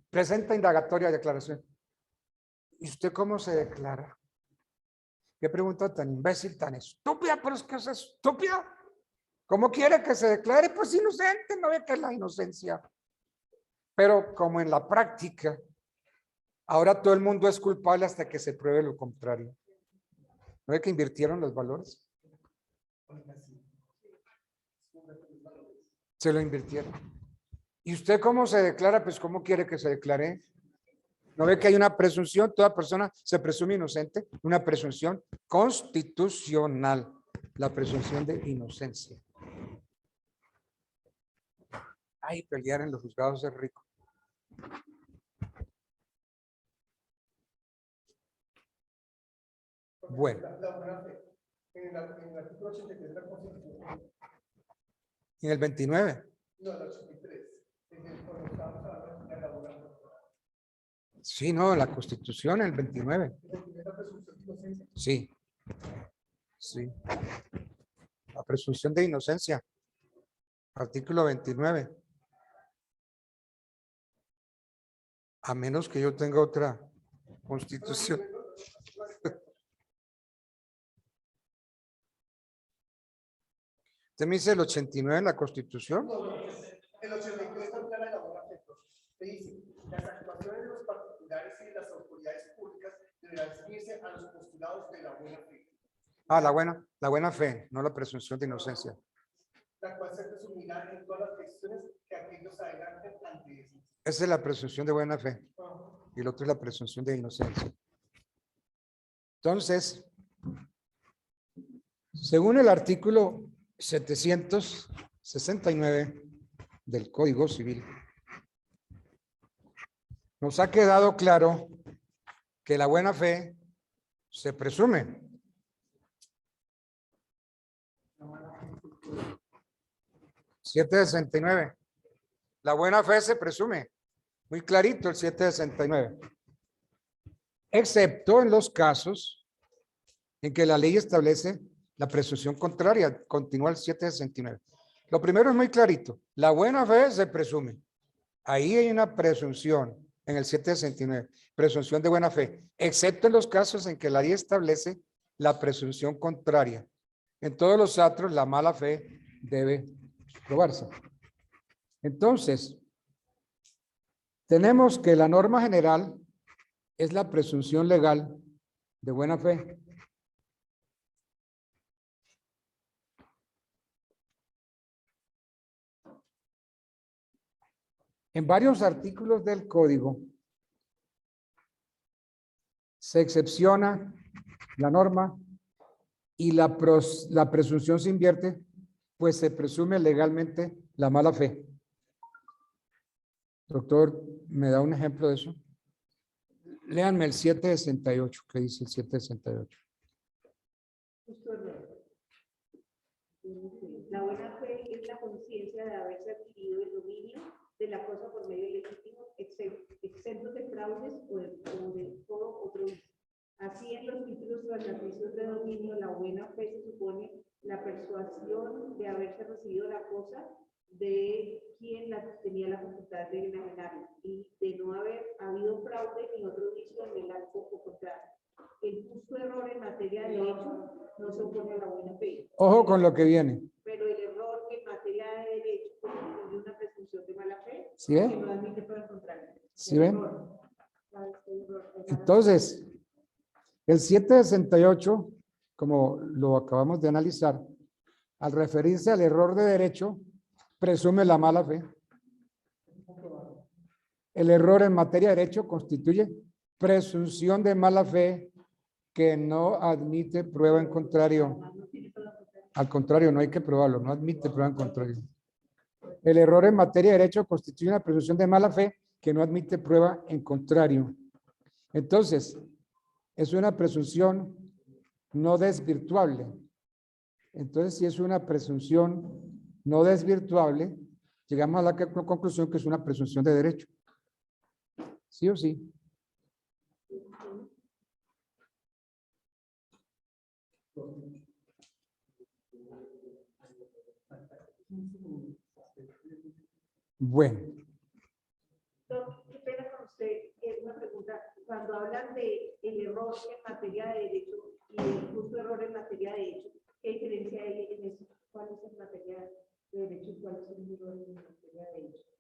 Speaker 4: Presenta indagatoria de declaración. ¿Y usted cómo se declara? Qué pregunta tan imbécil, tan estúpida, pero es que es estúpida. ¿Cómo quiere que se declare? Pues inocente, no ve que es la inocencia. Pero como en la práctica, ahora todo el mundo es culpable hasta que se pruebe lo contrario. ¿No ve que invirtieron los valores? Se lo invirtieron. ¿Y usted cómo se declara? Pues ¿cómo quiere que se declare? ¿No ve que hay una presunción? Toda persona se presume inocente. Una presunción constitucional. La presunción de inocencia. Ay, pelear en los juzgados es rico. Bueno.
Speaker 3: En el artículo 83 de la Constitución.
Speaker 4: ¿Y en el 29?
Speaker 3: No, el 83. Cuando estábamos hablando de la labor.
Speaker 4: Sí, no, la Constitución, el 29.
Speaker 3: La primera presunción de inocencia.
Speaker 4: Sí. Sí. La presunción de inocencia. Artículo 29. A menos que yo tenga otra constitución. ¿Usted me dice el 89 en la Constitución?
Speaker 3: El 82 está clara de la buena fe. Te dice, las actuaciones de los particulares y de las autoridades públicas deberán seguirse a los postulados de la buena fe.
Speaker 4: Ah, la buena fe, no la presunción de inocencia.
Speaker 3: La cual se presumirá en todas las decisiones que aquellos adelanten ante ellos.
Speaker 4: Esa es la presunción de buena fe. Y el otro es la presunción de inocencia. Entonces, según el artículo 769 del Código Civil, nos ha quedado claro que la buena fe se presume. (769) La buena fe se presume. Muy clarito el 769. Excepto en los casos en que la ley establece la presunción contraria. Continúa el 769. Lo primero es muy clarito. La buena fe se presume. Ahí hay una presunción en el 769. Presunción de buena fe. Excepto en los casos en que la ley establece la presunción contraria. En todos los otros, la mala fe debe probarse. Entonces, tenemos que la norma general es la presunción legal de buena fe. En varios artículos del código se excepciona la norma y la presunción se invierte, pues se presume legalmente la mala fe. Doctor, ¿me da un ejemplo de eso? Léanme el 768. ¿Qué dice el 768?
Speaker 8: La buena fe es la conciencia de haberse adquirido el dominio de la cosa por medio legítimo, exentos de fraudes o de todo otro vicio. Así, en los títulos translaticios de dominio, la buena fe se supone la persuasión de haberse recibido la cosa de quien tenía la facultad de enajenarla y de no haber habido fraude ni otro vicio en el acto o contrario. El justo error en materia de derecho no se opone a la buena fe.
Speaker 4: Ojo con lo que viene.
Speaker 8: Pero el error en materia de derecho constituye una presunción de mala fe.
Speaker 4: ¿Sí ven?
Speaker 8: Que no admite prueba contraria.
Speaker 4: ¿Sí ven? Entonces, el 768, como lo acabamos de analizar, al referirse al error de derecho, presume la mala fe. El error en materia de derecho constituye presunción de mala fe que no admite prueba en contrario. Al contrario, no hay que probarlo, no admite prueba en contrario. El error en materia de derecho constituye una presunción de mala fe que no admite prueba en contrario. Entonces, es una presunción no desvirtuable. Entonces, si es una presunción no desvirtuable, llegamos a la conclusión que es una presunción de derecho. ¿Sí o sí? Bueno.
Speaker 8: Qué pena con usted, una pregunta. Cuando hablan de el error en materia de derecho y el justo error en materia de derecho, ¿qué diferencia hay en eso? ¿Cuál es en materia de derecho y cuál es el error en materia de derecho?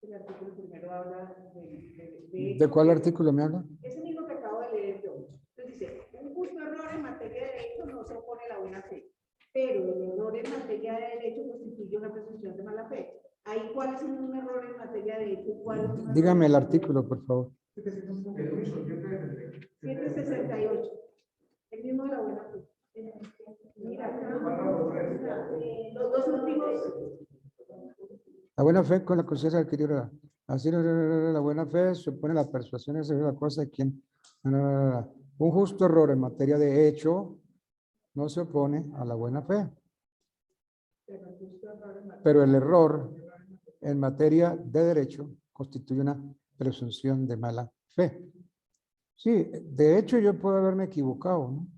Speaker 8: El artículo primero habla
Speaker 4: ¿De cuál artículo me habla?
Speaker 8: Ese mismo que acabo de leer yo. Entonces dice, un justo error en materia de derecho no se opone a la buena fe, pero el error en materia de derecho constituye una presunción de mala fe. Ahí, ¿cuál es un error en materia de derecho?
Speaker 4: Dígame el artículo, por favor.
Speaker 8: 768. El mismo de la buena fe. Mira, los dos últimos.
Speaker 4: La buena fe con la conciencia adquirida. Así la buena fe supone la persuasión de la cosa de quien. Un justo error en materia de hecho no se opone a la buena fe. Pero el error en materia de derecho constituye una presunción de mala fe. Sí, de hecho yo puedo haberme equivocado, ¿no?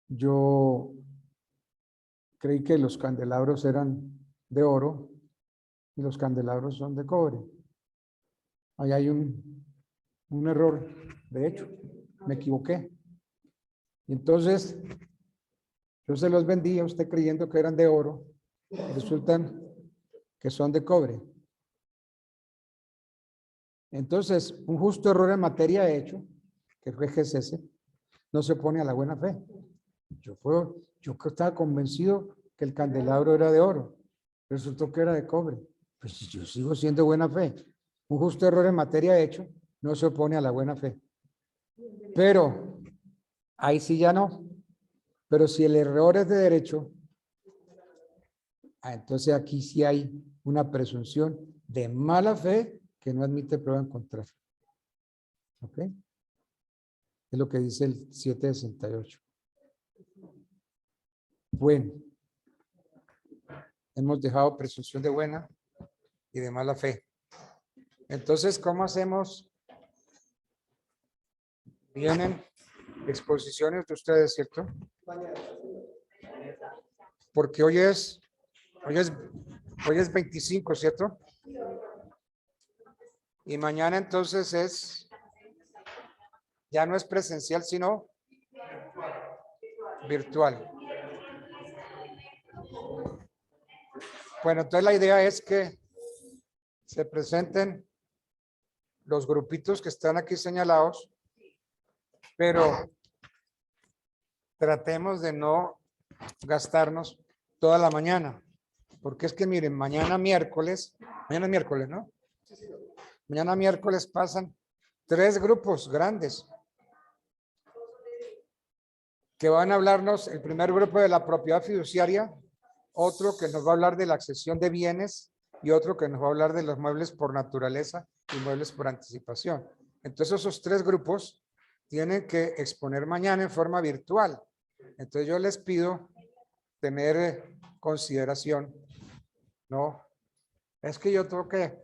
Speaker 4: Yo creí que los candelabros eran de oro y los candelabros son de cobre. Ahí hay un error, de hecho, me equivoqué. Y entonces, yo se los vendí a usted creyendo que eran de oro, y resultan que son de cobre. Entonces, un justo error en materia de hecho, que fue ese, no se opone a la buena fe. Yo estaba convencido que el candelabro era de oro, resultó que era de cobre. Pues yo sigo siendo buena fe. Un justo error en materia de hecho no se opone a la buena fe. Pero, ahí sí ya no. Pero si el error es de derecho, entonces aquí sí hay una presunción de mala fe que no admite prueba en contrario. ¿Ok? Es lo que dice el 768. Bueno, hemos dejado presunción de buena y de mala fe. Entonces, ¿cómo hacemos? Vienen exposiciones de ustedes, ¿cierto? Porque hoy es 25, ¿cierto? Y mañana entonces ya no es presencial, sino virtual. Bueno, entonces la idea es que se presenten los grupitos que están aquí señalados, pero tratemos de no gastarnos toda la mañana, porque es que miren, mañana miércoles, ¿no? Mañana miércoles pasan 3 grupos grandes que van a hablarnos, el primer grupo de la propiedad fiduciaria, otro que nos va a hablar de la accesión de bienes y otro que nos va a hablar de los muebles por naturaleza y muebles por anticipación. Entonces esos 3 grupos tienen que exponer mañana en forma virtual. Entonces yo les pido tener consideración, ¿no? Es que yo tengo que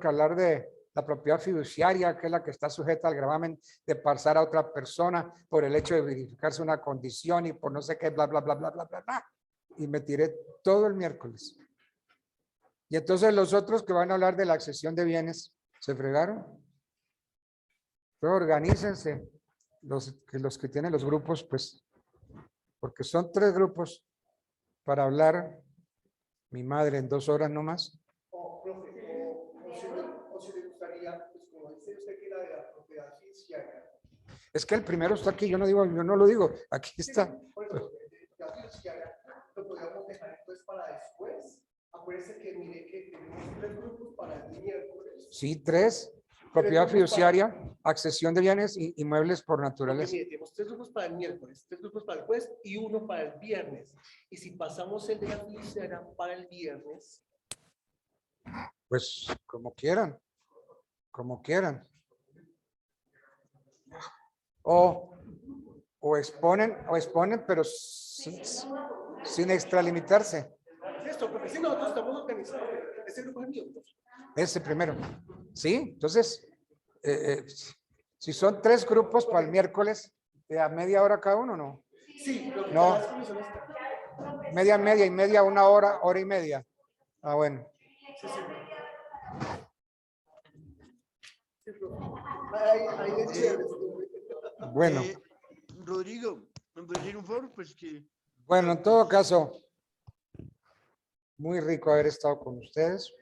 Speaker 4: hablar de la propiedad fiduciaria, que es la que está sujeta al gravamen de pasar a otra persona por el hecho de verificarse una condición y por no sé qué, bla, bla, bla, bla, bla, bla, bla. Y me tiré todo el miércoles. Y entonces los otros que van a hablar de la accesión de bienes, ¿se fregaron? Pero organícense, los que tienen los grupos, pues, porque son 3 grupos para hablar, mi madre, en 2 horas nomás.
Speaker 3: O si le gustaría, pues como dice usted que era de la propiedad fiduciaria.
Speaker 4: Es que el primero está aquí, yo no lo digo, aquí está.
Speaker 3: Por eso, la fiduciaria lo podríamos dejar entonces para después. Acuérdense que mire que tenemos 3 grupos para el miércoles.
Speaker 4: Sí, 3. Propiedad fiduciaria, accesión de bienes y muebles por naturaleza.
Speaker 3: Mire, tenemos 3 grupos para el miércoles, 3 grupos para el jueves y 1 para el viernes. Y si pasamos el de la fiduciaria para el viernes.
Speaker 4: Pues como quieran. Como quieran. O exponen, pero sin extralimitarse.
Speaker 3: Esto, porque si nosotros estamos organizados, ese grupo es mío.
Speaker 4: Ese primero. ¿Sí? Entonces, si son 3 grupos para el miércoles, ¿de a media hora cada uno no?
Speaker 3: Sí,
Speaker 4: no. Media y media, 1 hora, hora y media. Ah, bueno.
Speaker 3: Sí, sí.
Speaker 4: Bueno.
Speaker 1: Rodrigo, ¿me puedes decir un favor? Pues que...
Speaker 4: Bueno, en todo caso, muy rico haber estado con ustedes.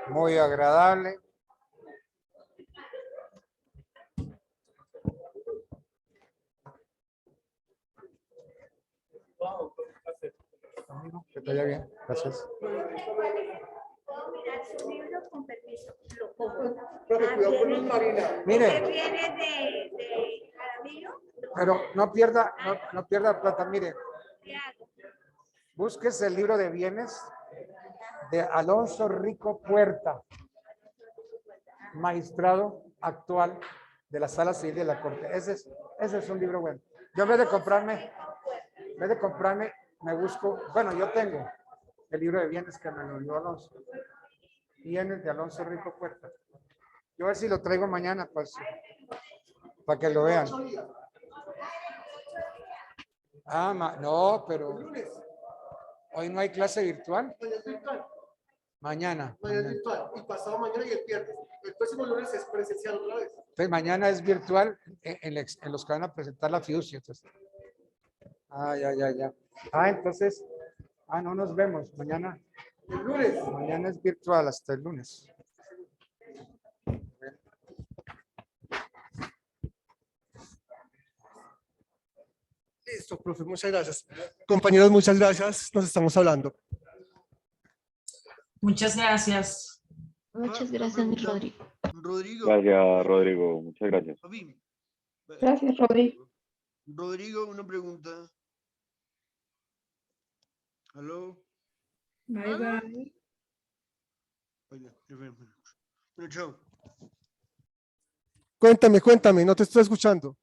Speaker 4: Muy agradable. Que te vaya bien. Gracias.
Speaker 8: ¿Puedo mirar su libro con permiso? Lo pongo.
Speaker 4: Mire.
Speaker 8: ¿Viene de Jaramillo?
Speaker 4: Pero no pierda plata. Mire. Búsquese el libro de bienes de Alonso Rico Puerta, magistrado actual de la Sala Civil de la Corte. Ese es un libro bueno. Yo en vez de comprarme, me busco, bueno, yo tengo el libro de bienes que me lo dio Alonso. y en el de Alonso Rico Puerta. Yo a ver si lo traigo mañana, pues, para que lo vean. No, pero
Speaker 3: El lunes,
Speaker 4: hoy no hay clase virtual.
Speaker 3: mañana es virtual.
Speaker 4: Mañana.
Speaker 3: Mañana es virtual. Y pasado mañana y el viernes. El próximo lunes es presencial otra vez.
Speaker 4: Entonces, mañana es virtual en los que van a presentar la fiducia. Entonces. Ya. Entonces, no nos vemos. Mañana.
Speaker 3: El lunes.
Speaker 4: Mañana es virtual hasta el lunes.
Speaker 3: Listo, profe, muchas gracias. Compañeros, muchas gracias. Nos estamos hablando.
Speaker 2: Muchas gracias.
Speaker 9: Muchas gracias, mi Rodrigo.
Speaker 1: Rodrigo.
Speaker 10: Gracias, Rodrigo. Muchas gracias.
Speaker 1: Papi,
Speaker 9: Gracias, Rodrigo.
Speaker 1: Rodrigo, una pregunta. ¿Aló?
Speaker 9: Bye, bye.
Speaker 1: Oiga, bueno, chao.
Speaker 3: Cuéntame, no te estoy escuchando.